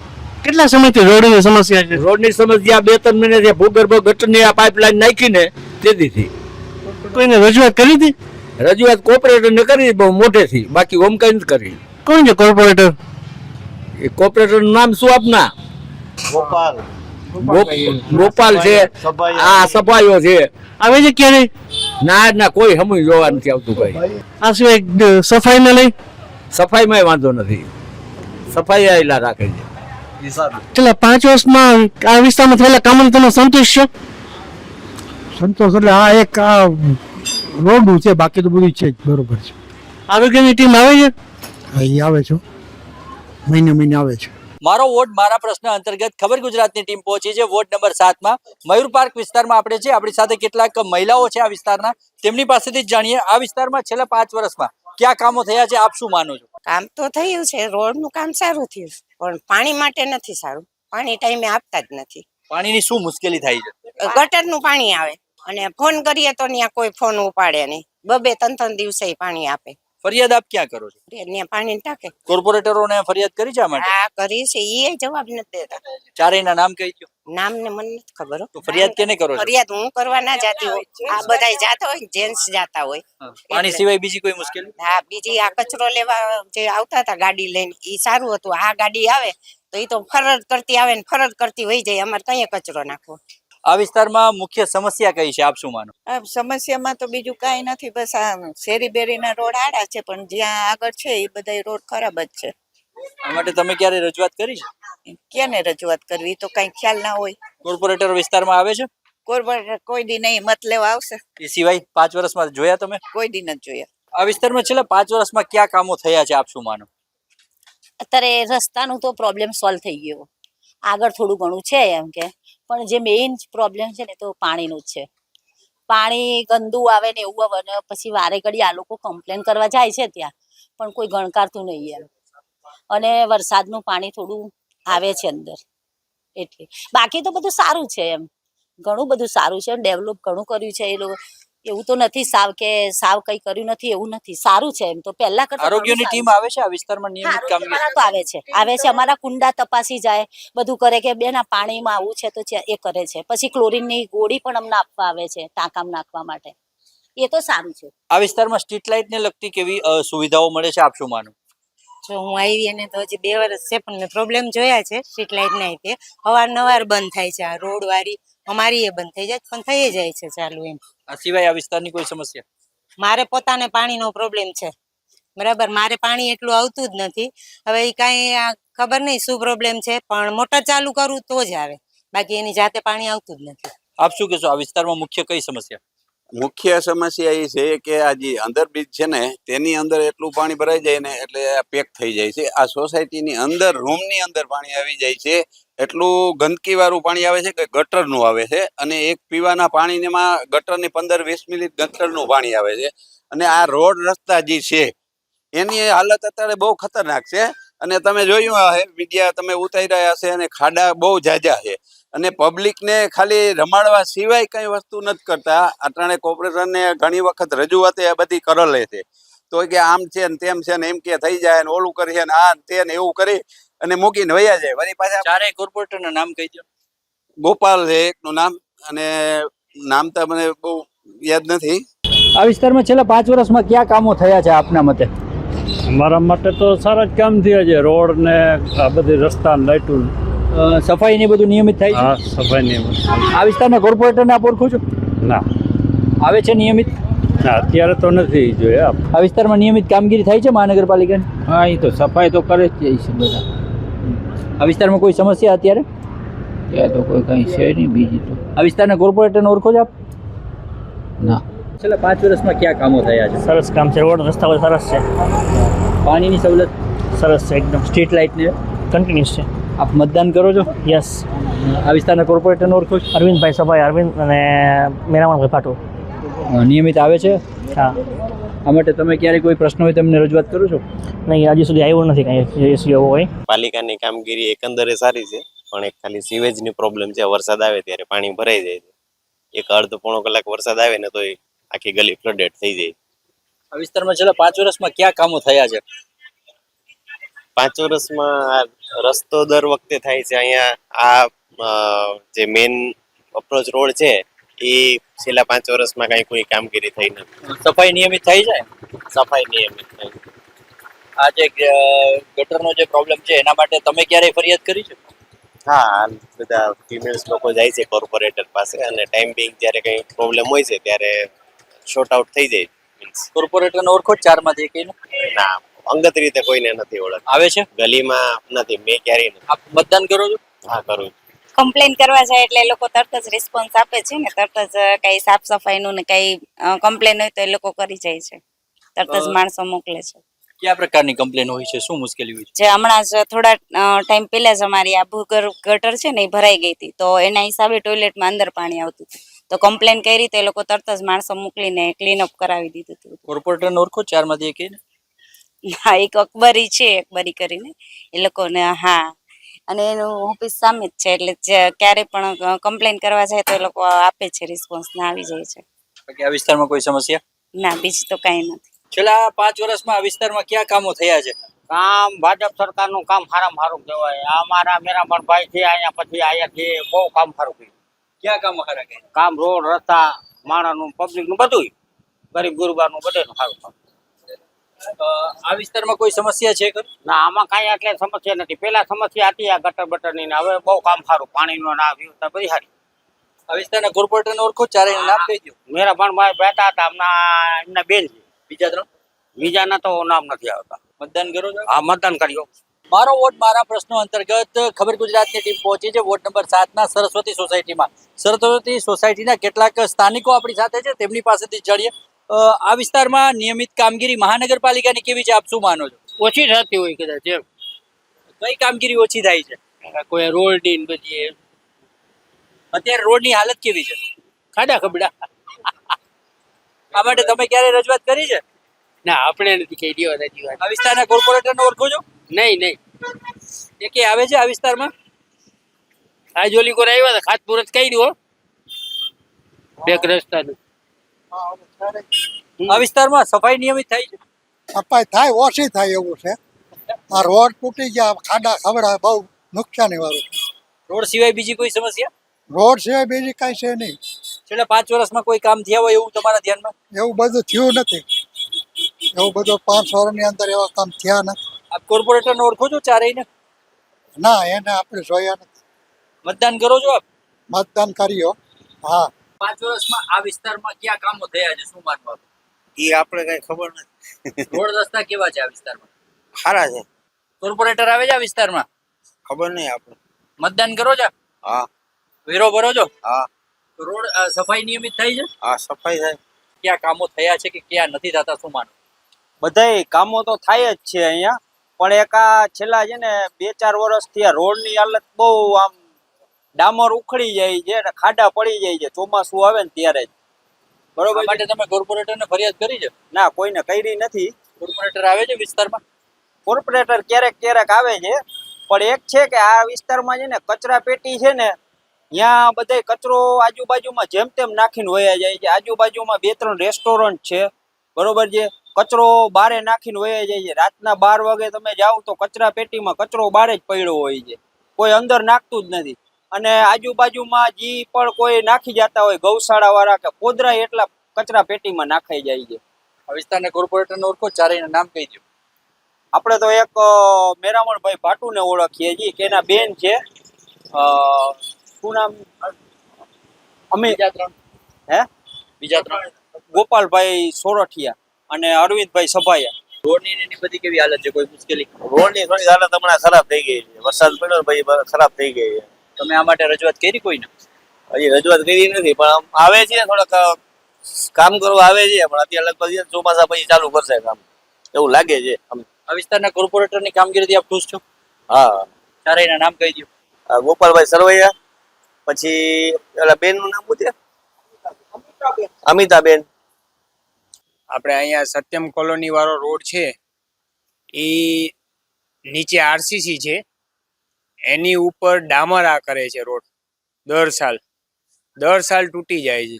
કેટલા સમયથી રોડની સમસ્યા છે? રોડની સમસ્યા 2-3 મહિને છે. ભૂગર્ભ ગટરની આ પાઇપલાઇન નાખીને તેથી. કોઈને રજૂઆત કરી હતી? રજૂઆત કોર્પોરેટરને કરી બહુ મોટેથી, બાકી ઓમ કઈ નથી કરી. કોણ છે કોર્પોરેટર? એ કોર્પોરેટરનું નામ શું આપના? ગોપાલ છે. આ સફાઈઓ છે. આવે છે ક્યારે? ના, કોઈ સમય જોવા નથી આવતું ભાઈ. આ સિવાય સફાઈને લઈ? સફાઈમાં વાંધો નથી, સફાઈ આયેલા રાખે છે. છેલ્લા 5 વર્ષમાં આ વિસ્તારમાં થયેલા કામોને તમે સંતુષ્ટ છો? સંતોષ એટલે આ એક આ રોડનું છે, બાકી તો બધું છે જ બરોબર છે. આરોગ્યની ટીમ આવે છે? અહીં આવે છે, મહિને આવે છે. મારો વોટ મારા પ્રશ્ન અંતર્ગત ખબર ગુજરાતની ટીમ પહોંચી છે વોર્ડ નંબર 7 માં મયુર પાર્ક વિસ્તારમાં આપણે છે. આપણી સાથે કેટલાક મહિલાઓ છે આ વિસ્તારના, તેમની પાસેથી જ જાણીએ આ વિસ્તારમાં છેલ્લા 5 વર્ષમાં ક્યાં કામો થયા છે, આપ શું માનો છો? કામ તો થયું છે, રોડનું કામ સારું થયું, પણ પાણી માટે નથી સારું. પાણી ટાઈમે આપતા જ નથી. પાણીની શું મુશ્કેલી થાય છે? ગટરનું પાણી આવે અને ફોન કરીએ તો ત્યાં કોઈ ફોન ઉપાડે નહીં. 2-3 દિવસે પાણી આપે. ફરિયાદ આપ ક્યાં કરો છો? ત્યાં પાણી ટાંકે. કોર્પોરેટરોને ફરિયાદ કરી છે આ માટે? હા, કરી છે. એ જવાબ નથી દેતા. ચારેયના નામ કહી દો. નામ ને મને નથી ખબર. તો ફરિયાદ કેને કરો છો? ફરિયાદ હું કરવા ના જાતી હોય, આ બધા જાતા હોય, જેન્ટ્સ જાતા હોય. પાણી સિવાય બીજી કોઈ મુશ્કેલી? હા, બીજી આ કચરો લેવા જે આવતા હતા ગાડી લઈને, એ સારું હતું. આ ગાડી આવે તો એ તો ફરજ કરતી આવે ને ફરજ કરતી વહી જાય. અમારે કઈ કચરો નાખવો. આ વિસ્તારમાં મુખ્ય સમસ્યા કઈ છે, આપ શું માનો? સમસ્યામાં તો બીજું કાંઈ નથી, બસ આ શેરી બેરીના રોડ આડા છે, પણ જ્યાં આગળ છે એ બધા રોડ ખરાબ જ છે. આ માટે તમે ક્યારે રજૂઆત કરી છે? ક્યાંને રજૂઆત કરવી તો કઈ ખ્યાલ ના હોય. કોર્પોરેટર વિસ્તારમાં આવે છે? કોર્પોરેટર કોઈ દી નહીં, મત લેવા આવશે. એ સિવાય 5 વર્ષમાં જોયા તમે? કોઈ દી નથી જોયા. આ વિસ્તારમાં છેલ્લા 5 વર્ષમાં ક્યાં કામો થયા છે, આપ શું માનો? અત્યારે રસ્તાનું તો પ્રોબ્લેમ સોલ્વ થઈ ગયો, આગળ થોડું ઘણું છે એમ કે, પણ જે મેઇન પ્રોબ્લેમ છે ને તો પાણીનું જ છે. પાણી ગંદુ આવે ને એવું આવે ને પછી વારે ઘડી આ લોકો કમ્પ્લેન કરવા જાય છે ત્યાં, પણ કોઈ ગણકારતું નહીં એમ. અને વરસાદનું પાણી થોડું આવે છે અંદર, એટલે બાકી તો બધું સારું છે એમ. ઘણું બધું સારું છે, ડેવલપ ઘણું કર્યું છે એ લોકો. એવું તો નથી સાવ કે સાવ કઈ કર્યું નથી એવું નથી, સારું છે એમ તો. પહેલા કરતા આરોગ્યની ટીમ આવે છે આ વિસ્તારમાં નિયમિત કામગીરી? તો આવે છે. અમારા કુંડા તપાસી જાય, બધું કરે કે બેન આ પાણીમાં આવું છે તો એ કરે છે. પછી ક્લોરીનની ગોળી પણ અમને આપવા આવે છે ટાંકામાં નાખવા માટે. એ તો સારું છે. આ વિસ્તારમાં સ્ટ્રીટ લાઇટ ને લગતી કેવી સુવિધાઓ મળે છે, આપ શું માનો? જો હું આવી એને તો હજી 2 વર્ષ છે, પણ મેં પ્રોબ્લેમ જોયા છે સ્ટ્રીટ લાઇટ ના. અવારનવાર બંધ થાય છે. આ રોડ વાળી અમારી એ બંધ થઈ જાય પણ થઈ જાય છે ચાલુ એમ. આ સિવાય આ વિસ્તારની કોઈ સમસ્યા? મારે પોતાને પાણીનો પ્રોબ્લેમ છે, બરાબર. મારે પાણી એટલું આવતું જ નથી. હવે એ કાંઈ ખબર નહીં શું પ્રોબ્લેમ છે, પણ મોટર ચાલુ કરું તો જ આવે, બાકી એની જાતે પાણી આવતું જ નથી. આપ શું કહેશો, આ વિસ્તારમાં મુખ્ય કઈ સમસ્યા? મુખ્ય સમસ્યા એ છે કે આ જે અંદર બીજ છે ને તેની અંદર એટલું પાણી ભરાઈ જાય ને એટલે પેક થઈ જાય છે. આ સોસાયટીની અંદર રૂમની અંદર પાણી આવી જાય છે, એટલું ગંદકી વાળું પાણી આવે છે કે ગટરનું આવે છે. અને એક પીવાના પાણીમાં ગટરની 15-20 મિનિટ ગટરનું પાણી આવે છે. અને આ રોડ રસ્તા જે છે એની હાલત અત્યારે બહુ ખતરનાક છે. અને તમે જોયું હશે મીડિયા તમે ઉતારી રહ્યા હશે, અને ખાડા બહુ ઝાઝા છે. અને પબ્લિકને ખાલી રમાડવા સિવાય કઈ વસ્તુ નથી કરતા. અટાણે કોર્પોરેશનને ઘણી વખત રજૂઆત એ બધી કરેલી છે, તો કે આમ છે ને તેમ છે ને એમ કે થઈ જાય ને ઓલું કરી ને આ તે ને એવું કરી અને મૂકીને વયા જાય. વળી પાછા ચારેય કોર્પોરેટરના નામ કહી દો. ગોપાલ છે એકનું નામ, અને નામ તો મને બહુ યાદ નથી. આ વિસ્તારમાં છેલ્લા 5 વર્ષમાં કયા કામો થયા છે આપના મતે? અમારા માટે તો સારા જ કામ થયા છે, રોડ ને આ બધી રસ્તા ને લાઇટો. સફાઈ ને બધું નિયમિત થાય છે? હા, સફાઈ નિયમિત. આ વિસ્તારના કોર્પોરેટરને આપ ઓળખો છો? ના. આવે છે નિયમિત? ના, અત્યારે તો નથી જોયા. આ વિસ્તારમાં નિયમિત કામગીરી થાય છે મહાનગરપાલિકાની? હા, એ તો સફાઈ તો કરે જ છે બધા. આ વિસ્તારમાં કોઈ સમસ્યા અત્યારે? ત્યાં તો કોઈ કઈ છે નહીં બીજી તો. આ વિસ્તારના કોર્પોરેટરને ઓળખો છો આપ? ના. છેલ્લા 5 વર્ષમાં કયા કામો થયા છે? સરસ કામ છે, રોડ રસ્તા બધા સરસ છે, પાણીની સવલત સરસ છે એકદમ, સ્ટ્રીટ લાઇટ ને કન્ટિન્યુઅસ છે. આપ મતદાન કરો છો? યસ. આ વિસ્તારના કોર્પોરેટરને ઓળખો છો? અરવિંદભાઈ સભાઈ અરવિંદ અને મેરામણભાઈ પાટો. નિયમિત આવે છે? હા. આ માટે તમે ક્યારે કોઈ પ્રશ્ન હોય તેમને રજૂઆત કરો છો? નહીં, હજી સુધી આવ્યું નથી કાંઈ ઇસ્યુ એવો હોય. પાલિકાની કામગીરી એકંદરે સારી છે, પણ એક ખાલી સીવેજની પ્રોબ્લેમ છે. વરસાદ આવે ત્યારે પાણી ભરાઈ જાય છે. એક અડધો પોણો કલાક વરસાદ આવે ને તો આખી ગલી ફ્લડેડ થઈ જાય. આ વિસ્તારમાં છેલ્લા 5 વર્ષમાં કયા કામો થયા છે? 5 વર્ષમાં રસ્તો દર વખતે થાય છે. અહીંયા આ જે મેઇન અપ્રોચ રોડ છે એ છેલ્લા 5 વર્ષમાં કઈ કોઈ કામગીરી થઈ નથી. સફાઈ નિયમિત થઈ જાય? સફાઈ નિયમિત થઈ. આ જે ગટરનો જે પ્રોબ્લેમ છે એના માટે તમે ક્યારેય ફરિયાદ કરી છે? હા, બધા ફિમેલ્સ લોકો જાય છે કોર્પોરેટર પાસે, અને ટાઈમ બિંગ જ્યારે કઈ પ્રોબ્લેમ હોય છે ત્યારે શોર્ટ આઉટ થઈ જાય. મીન્સ કોર્પોરેટરને ઓળખો 4 માંથી એકને? ના, અંગત રીતે કોઈને નથી ઓળખ. આવે છે ગલીમાં નથી, મેં ક્યારેય નથી. આપ મતદાન કરો છો? હા, કરું. કમ્પ્લેન કરવા જાય એટલે એ લોકો તરત જ રિસ્પોન્સ આપે છે ને, તરત જ કઈ સાફ સફાઈનું ને કઈ કમ્પ્લેન હોય તો એ લોકો કરી જાય છે, તરત જ માણસો મોકલે છે. કયા પ્રકારની કમ્પ્લેન હોય છે, શું મુશ્કેલી હોય છે? જે હમણાં જ થોડા ટાઈમ પહેલા જ અમારી આ ભૂગર્ભ ગટર છે ને એ ભરાઈ ગઈ હતી, તો એના હિસાબે ટોયલેટમાં અંદર પાણી આવતું હતું, તો કમ્પ્લેન કરી તો એ લોકો તરત જ માણસો મોકલીને ક્લીન અપ કરાવી દીધું હતું. કોર્પોરેટરને ઓળખો 4 માંથી એક? હા, એક અકબરી છે, અકબરી કરીને એ લોકોને. હા, અને એનું ઓફિસ સામે જ છે, એટલે ક્યારે પણ કમ્પ્લેન કરવા જાય તો એ લોકો આપે છે રિસ્પોન્સ ને આવી જાય છે. બાકી આ વિસ્તારમાં કોઈ સમસ્યા? ના, બીજી તો કઈ નથી. છેલ્લા 5 વર્ષમાં આ વિસ્તારમાં કયા કામો થયા છે? કામ ભાજપ સરકારનું કામ સારામાં સારું કહેવાય. અમારા મેરામણભાઈ છે અહીંયા, પછી અહીંયાથી બહુ કામ સારું કર્યું. ક્યાં કામ સારા કર્યા? કામ રોડ રસ્તા, માણસનું પબ્લિકનું બધું, ગરીબ ગુરબાનું બધું સારું કામ. આ વિસ્તારમાં કોઈ સમસ્યા છે? ના, આમાં કાંઈ એટલે સમસ્યા નથી. પહેલા સમસ્યા હતી આ ગટર બટરની, ને હવે બહુ કામ સારું, પાણીનો ના વ્યવસ્થા બધી સારી. આ વિસ્તારના કોર્પોરેટરને ઓળખો? 4 નામ કહી દો. મેરામણભાઈ બેઠા હતા, એમના બેન છે. બીજા 3? બીજાના તો નામ નથી આવતા. મતદાન કરો છો? હા, મતદાન કર્યો. મારો વોટ મારા પ્રશ્નો અંતર્ગત ખબર ગુજરાતની ટીમ પહોંચી છે વોર્ડ નંબર 7ના સરસ્વતી સોસાયટીમાં. સરસ્વતી સોસાયટીના કેટલાક સ્થાનિકો આપણી સાથે છે, તેમની પાસેથી જાણીએ આ વિસ્તારમાં નિયમિત કામગીરી મહાનગરપાલિકાની કેવી છે, આપ શું માનો છો? ઓછી થતી હોય કદાચ. એમ કઈ કામગીરી ઓછી થાય છે? કોઈ રોડની બધી. અત્યારે રોડની હાલત કેવી છે? ખાડા ખબડા. આ માટે તમે ક્યારે રજૂઆત કરી છે? ના, આપણે નથી કહી દેવા રજૂઆત. આ વિસ્તારના કોર્પોરેટરને ઓળખો છો? નહીં. એ કે આવે છે આ વિસ્તારમાં? આ જોલી કોર આવ્યા હતા, ખાતપુર જ કહી દો બેક રસ્તાનું. આ વિસ્તારમાં સફાઈ નિયમિત થાય છે? સફાઈ થાય, ઓછી થાય એવું છે. આ રોડ તૂટી ગયા, ખાડા ખબડા, બહુ નુકસાની વાળું. રોડ સિવાય બીજી કોઈ સમસ્યા? રોડ સિવાય બીજી કઈ છે નહીં. છેલ્લા 5 વર્ષમાં કોઈ કામ થયા હોય એવું તમારા ધ્યાનમાં? એવું બધું થયું નથી. એવું બધું 5 વર્ષની અંદર એવા કામ થયા નથી. આપ કોર્પોરેટરને ઓળખો છો 4 ને? ના, એને આપણે જોયા નથી. મતદાન કરો છો આપ? મતદાન કર્યો. હા. 5 વર્ષમાં આ વિસ્તારમાં ક્યાં કામો થયા છે, શું માનવા? એ આપણે કઈ ખબર નથી. રોડ રસ્તા કેવા છે આ વિસ્તારમાં? સારા છે. કોર્પોરેટર આવે છે આ વિસ્તારમાં? ખબર નહીં આપણે. મતદાન કરો છો? હા. વેરો ભરો છો? હા. રોડ સફાઈ નિયમિત થઈ છે? હા, સફાઈ થાય. ક્યાં કામો થયા છે કે ક્યાં નથી થતા, શું માનો? બધાય કામો તો થાય જ છે અહીંયા, પણ એક આ છેલ્લા છે ને 2-4 વર્ષથી આ રોડની હાલત બહુ આમ ડામર ઉખડી જાય છે અને ખાડા પડી જાય છે ચોમાસું આવે ને ત્યારે જ. બરોબર. માટે તમે કોર્પોરેટરને ફરિયાદ કરી છે? ના, કોઈને કરી નથી. કોર્પોરેટર આવે છે વિસ્તારમાં? કોર્પોરેટર ક્યારેક ક્યારેક આવે છે, પણ એક છે કે આ વિસ્તારમાં છે ને કચરા પેટી છે ને, ત્યાં બધાય કચરો આજુબાજુમાં જેમ તેમ નાખીને વયા જાય છે. આજુબાજુમાં 2-3 રેસ્ટોરન્ટ છે, બરોબર છે. કચરો બારે નાખીને વયા જાય છે. રાતના 12 વાગે તમે જાઓ તો કચરા પેટીમાં કચરો બારે જ પડ્યો હોય છે, કોઈ અંદર નાખતું જ નથી. અને આજુબાજુમાં જે પણ કોઈ નાખી જતા હોય ગૌશાળા વાળા કે પોદરા, એટલા કચરા પેટીમાં નાખાઈ જાય છે. આ વિસ્તારના કોર્પોરેટરને ઓળખો? ચારેયના નામ કહી દો. આપણે તો એક મેરામણભાઈ ભાટુને ઓળખીએ છીએ કે એના બેન છે, શું નામ? બીજા ત્રણ ગોપાલભાઈ સોરઠિયા અને અરવિંદભાઈ સભાયા. રોડની એની બધી કેવી હાલત છે? કોઈ મુશ્કેલી? રોડની થોડી હાલત હમણાં ખરાબ થઈ ગઈ છે. વરસાદ પડ્યો ભાઈ, ખરાબ થઈ ગઈ છે. તમે આ માટે રજૂઆત કરી કોઈને? હજી રજૂઆત કરી નથી, પણ આમ આવે છે થોડાક કામ કરવા આવે છે, પણ અત્યારે લગભગ ચોમાસા પછી ચાલુ કરશે કામ એવું લાગે છે. આ વિસ્તારના કોર્પોરેટરની કામગીરીથી આપ ખુશ છો? હા. ચારેયના નામ કહી દો. ગોપાલભાઈ સરવૈયા, પછી પેલા બેનનું નામ પૂછે, અમિતાબેન. આપણે અહીંયા સત્યમ કોલોની વાળો રોડ છે, એ નીચે આરસીસી છે, એની ઉપર ડામરા કરે છે રોડ. દર સાલ તૂટી જાય છે.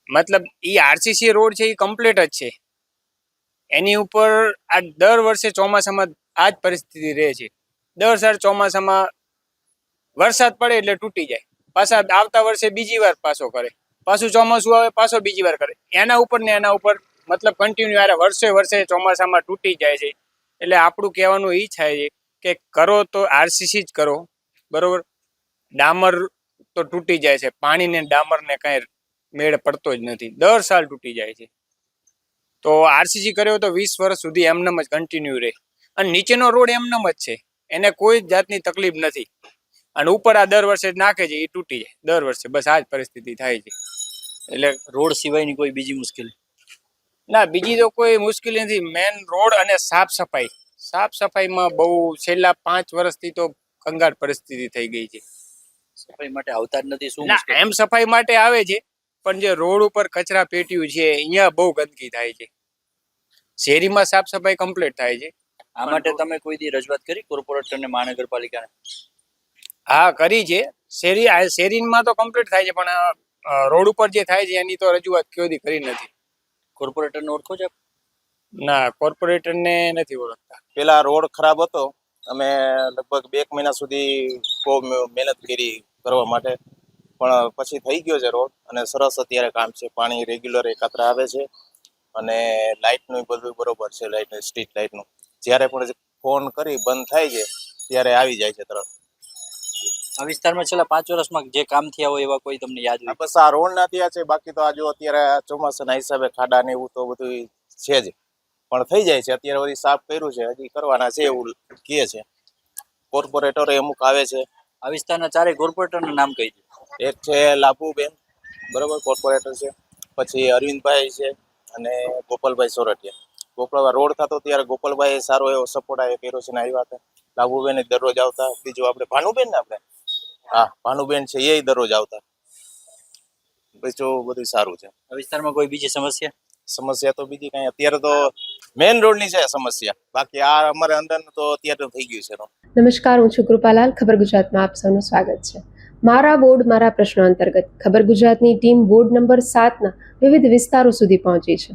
મતલબ એ આરસીસી રોડ છે એ કમ્પ્લીટ જ છે, એની ઉપર આ દર વર્ષે ચોમાસામાં આ જ પરિસ્થિતિ રહે છે. દર સાલ ચોમાસામાં વરસાદ પડે એટલે તૂટી જાય, પાછા આવતા વર્ષે બીજી વાર પાછો કરે, પાછું ચોમાસું આવે પાછો બીજી વાર કરે. એના ઉપર ને એના ઉપર મતલબ કન્ટિન્યુ યારે વર્ષે ચોમાસામાં તૂટી જાય છે. એટલે આપણું કહેવાનું એ થાય છે કે કરો તો આરસીસી જ કરો, બરોબર. ડામર તો તૂટી જાય છે, પાણીને ડામરને કાંઈ મેળ પડતો જ નથી, દર સાલ તૂટી જાય છે. તો આરસીસી કર્યો તો 20 વર્ષ સુધી એમનેમ જ કન્ટિન્યુ રહે. અને નીચેનો રોડ એમનેમ જ છે, એને કોઈ જાતની તકલીફ નથી. અને ઉપર આ દર વર્ષે નાખે છે, એ તૂટી જાય દર વર્ષે. બસ આ જ પરિસ્થિતિ થાય છે. એટલે રોડ સિવાયની કોઈ બીજી મુશ્કેલી? ના, બીજી તો કોઈ મુશ્કેલી નથી. મેન રોડ અને સાફ સફાઈમાં બહુ છેલ્લા 5 વર્ષથી તો કંગાળ પરિસ્થિતિ થઈ ગઈ છે. સફાઈ માટે આવતા જ નથી? શું ના, એમ સફાઈ માટે આવે છે, પણ જે રોડ ઉપર કચરા પેટીયું છે અહીંયા બહુ ગંદકી થાય છે. શેરીમાં સાફ સફાઈ કમ્પ્લીટ થાય છે. આ માટે તમે કોઈ દી રજૂઆત કરી કોર્પોરેટરને, મહાનગરપાલિકાને? હા, કરી છે. શેરીમાં તો કમ્પ્લીટ થાય છે, પણ રોડ ઉપર જે થાય છે એની તો રજૂઆત કોઈ દી કરી નથી. કોર્પોરેટરને ઓળખો છો? ના, કોર્પોરેટરને નથી ઓળખતા. પેલા રોડ ખરાબ હતો, અમે લગભગ 2 મહિના સુધી બહુ મહેનત કરી કરવા માટે, પણ પછી થઈ ગયો છે રોડ અને સરસ અત્યારે કામ છે. પાણી રેગ્યુલર એકાત્ર આવે છે અને લાઇટનું બધું બરોબર છે. લાઇટનું, સ્ટ્રીટ લાઇટનું જ્યારે પણ ફોન કરી બંધ થાય છે ત્યારે આવી જાય છે તરત. આ વિસ્તારમાં છેલ્લા 5 વર્ષમાં જે કામ થયા હોય એવા કોઈ તમને યાદ હોય? બસ આ રોડ ના થયા છે, બાકી તો આ જો અત્યારે ચોમાસાના હિસાબે ખાડા ને એવું તો બધું છે જ, પણ થઈ જાય છે. અત્યારે બધી સાફ કર્યું છે, હજી કરવાના છે એવું કહે છે. કોર્પોરેટરો અમુક આવે છે. આ વિસ્તારના ચારે કોર્પોરેટરના નામ કહી દો. એક છે લાભુબેન, બરોબર, કોર્પોરેટર છે. પછી અરવિંદભાઈ છે અને ગોપાલભાઈ સોરઠિયા. ગોપાલભાઈ રોડ થતો ત્યારે ગોપાલભાઈ સારો એવો સપોર્ટ કર્યો છે ને આવ્યા હતા. લાભુબેન દરરોજ આવતા. બીજું આપણે ભાનુબેન ને આપણે, હા, ભાનુબેન છે, એ દરરોજ આવતા. બીજું બધું સારું છે. આ વિસ્તારમાં કોઈ બીજી સમસ્યા તો બીજી કઈ અત્યારે તો મેઇન રોડની છે સમસ્યા, બાકી આ અમારે અંદર તો અત્યારે થઈ ગયું છે. નમસ્કાર, હું છું કૃપાલાલ. ખબર ગુજરાતમાં આપ સૌનું સ્વાગત છે. મારા બોર્ડ મારા પ્રશ્નો અંતર્ગત ખબર ગુજરાતની ટીમ બોર્ડ નંબર 7ના વિવિધ વિસ્તારો સુધી પહોંચી છે.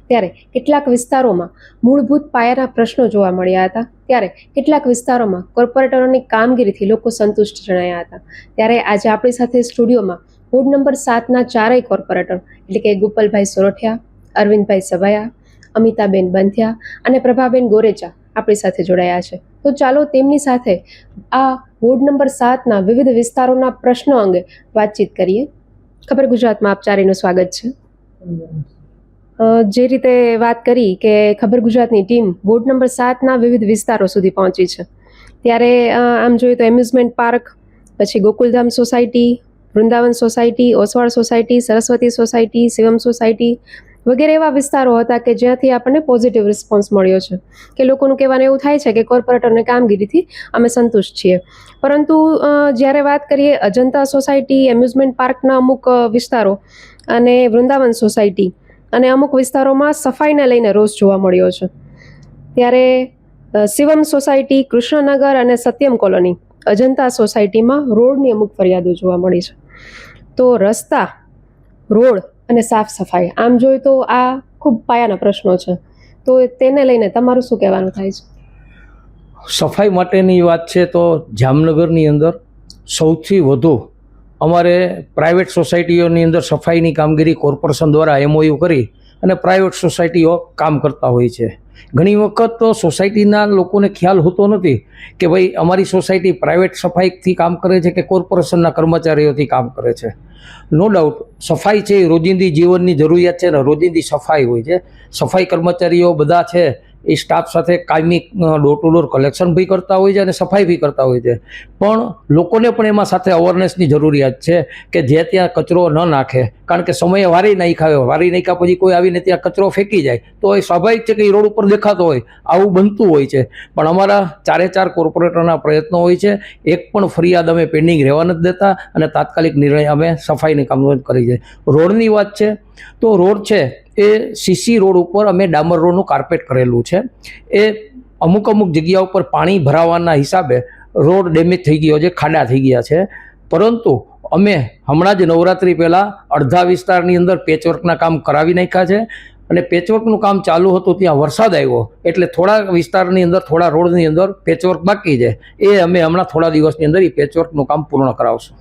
ત્યારે કેટલાક વિસ્તારોમાં મૂળભૂત પાયાના પ્રશ્નો જોવા મળ્યા હતા, ત્યારે કેટલાક વિસ્તારોમાં કોર્પોરેટરોની કામગીરીથી લોકો સંતુષ્ટ જણાયા હતા. ત્યારે આજે આપણી સાથે સ્ટુડિયોમાં બોર્ડ નંબર 7ના ચારેય કોર્પોરેટર એટલે કે ગોપાલભાઈ સોરઠિયા, અરવિંદભાઈ સભાયા, અમિતાબેન બંથિયા અને પ્રભાબેન ગોરેચા આપણી સાથે જોડાયા છે. તો ચાલો તેમની સાથે આ વોર્ડ નંબર 7ના વિવિધ વિસ્તારોના પ્રશ્નો અંગે વાતચીત કરીએ. ખબર ગુજરાતમાં આપ ચારેયનું સ્વાગત છે. જે રીતે વાત કરી કે ખબર ગુજરાતની ટીમ વોર્ડ નંબર 7ના વિવિધ વિસ્તારો સુધી પહોંચી છે, ત્યારે આમ જોઈએ તો એમ્યુઝમેન્ટ પાર્ક, પછી Gokuldham society, Vrindavan society, Oswal society, Saraswati society, Shivam society વગેરે એવા વિસ્તારો હતા કે જ્યાંથી આપણને પોઝિટિવ રિસ્પોન્સ મળ્યો છે કે લોકોનું કહેવાનું એવું થાય છે કે કોર્પોરેટરની કામગીરીથી અમે સંતુષ્ટ છીએ. પરંતુ જ્યારે વાત કરીએ અજંતા સોસાયટી, એમ્યુઝમેન્ટ પાર્કના અમુક વિસ્તારો અને વૃંદાવન સોસાયટી અને અમુક વિસ્તારોમાં સફાઈને લઈને રોષ જોવા મળ્યો છે. ત્યારે શિવમ સોસાયટી, કૃષ્ણનગર અને સત્યમ કોલોની, અજંતા સોસાયટીમાં રોડની અમુક ફરિયાદો જોવા મળી છે. તો રસ્તા, રોડ અને સાફ સફાઈ આમ જોઈએ તો આ ખૂબ પાયાના પ્રશ્નો છે. તો તેને લઈને તમારું શું કહેવાનું થાય છે? સફાઈ માટેની વાત છે તો જામનગરની અંદર સૌથી વધુ અમારે પ્રાઇવેટ સોસાયટીઓની અંદર સફાઈની કામગીરી કોર્પોરેશન દ્વારા MOU કરી અને પ્રાઇવેટ સોસાયટીઓ કામ કરતા હોય છે. ઘણી વખત તો સોસાયટીના લોકોને ખ્યાલ હોતો નથી કે ભાઈ અમારી સોસાયટી પ્રાઇવેટ સફાઈથી કામ કરે છે કે કોર્પોરેશનના કર્મચારીઓથી કામ કરે છે. નો ડાઉટ સફાઈ છે એ રોજિંદી જીવનની જરૂરિયાત છે ને રોજિંદી સફાઈ હોય છે. સફાઈ કર્મચારીઓ બધા છે એ સ્ટાફ સાથે કાયમી ડોર ટુ ડોર કલેક્શન બી કરતા હોય છે અને સફાઈ બી કરતા હોય છે. પણ લોકોને પણ એમાં સાથે અવેરનેસની જરૂરિયાત છે કે જે ત્યાં કચરો ન નાખે, કારણ કે સમયે વારી નાખ્યા પછી કોઈ આવીને ત્યાં કચરો ફેંકી જાય તો એ સ્વાભાવિક છે કે એ રોડ ઉપર દેખાતો હોય, આવું બનતું હોય છે. પણ અમારા 4 કોર્પોરેટરના પ્રયત્નો હોય છે, એક પણ ફરિયાદ અમે પેન્ડિંગ રહેવા નથી દેતા અને તાત્કાલિક નિર્ણય અમે સફાઈની કામગીરી કરી છે. રોડની વાત છે તો રોડ છે એ CC રોડ ઉપર અમે ડામર રોડનું કાર્પેટ કરેલું છે. એ અમુક જગ્યા ઉપર પાણી ભરાવાના હિસાબે રોડ ડેમેજ થઈ ગયો છે, ખાડા થઈ ગયા છે. પરંતુ અમે હમણાં જ નવરાત્રી પહેલાં અડધા વિસ્તારની અંદર પેચવર્કના કામ કરાવી નાખ્યા છે અને પેચવર્કનું કામ ચાલુ હતું ત્યાં વરસાદ આવ્યો એટલે થોડા વિસ્તારની અંદર, થોડા રોડની અંદર પેચવર્ક બાકી છે. એ અમે હમણાં થોડા દિવસની અંદર એ પેચવર્કનું કામ પૂર્ણ કરાવશું.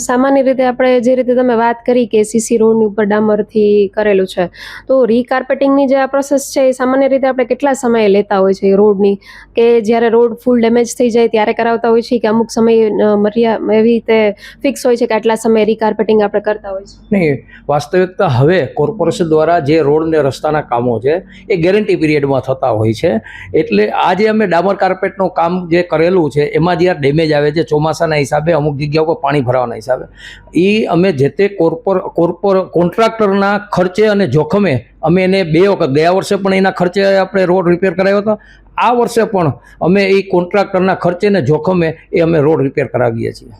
સામાન્ય રીતે આપણે જે રીતે તમે વાત કરી કે CC રોડની ઉપર ડામરથી કરેલું છે, તો રીકાર્પેટિંગની જે આ પ્રોસેસ છે એ સામાન્ય રીતે આપણે કેટલા સમયે લેતા હોય છે એ રોડની, કે જ્યારે રોડ ફૂલ ડેમેજ થઈ જાય ત્યારે કરાવતા હોય છે કે અમુક સમય મર્યાદા એવી રીતે ફિક્સ હોય છે કે આટલા સમયે રીકાર્પેટિંગ આપણે કરતા હોય છે? નહીં, વાસ્તવિકતા હવે કોર્પોરેશન દ્વારા જે રોડ ને રસ્તાના કામો છે એ ગેરંટી પીરિયડમાં થતા હોય છે. એટલે આ જે અમે ડામર કાર્પેટનું કામ જે કરેલું છે એમાં જ્યારે ડેમેજ આવે છે ચોમાસાના હિસાબે અમુક જગ્યાઓ પર પાણી ભરાવા હિસાબે એ અમે જે તે કોન્ટ્રાક્ટરના ખર્ચે અને જોખમે અમે એને 2 વખત, ગયા વર્ષે પણ એના ખર્ચે આપણે રોડ રિપેર કરાવ્યો હતો, આ વર્ષે પણ અમે એ કોન્ટ્રાક્ટરના ખર્ચે ને જોખમે એ અમે રોડ રિપેર કરાવીએ છીએ.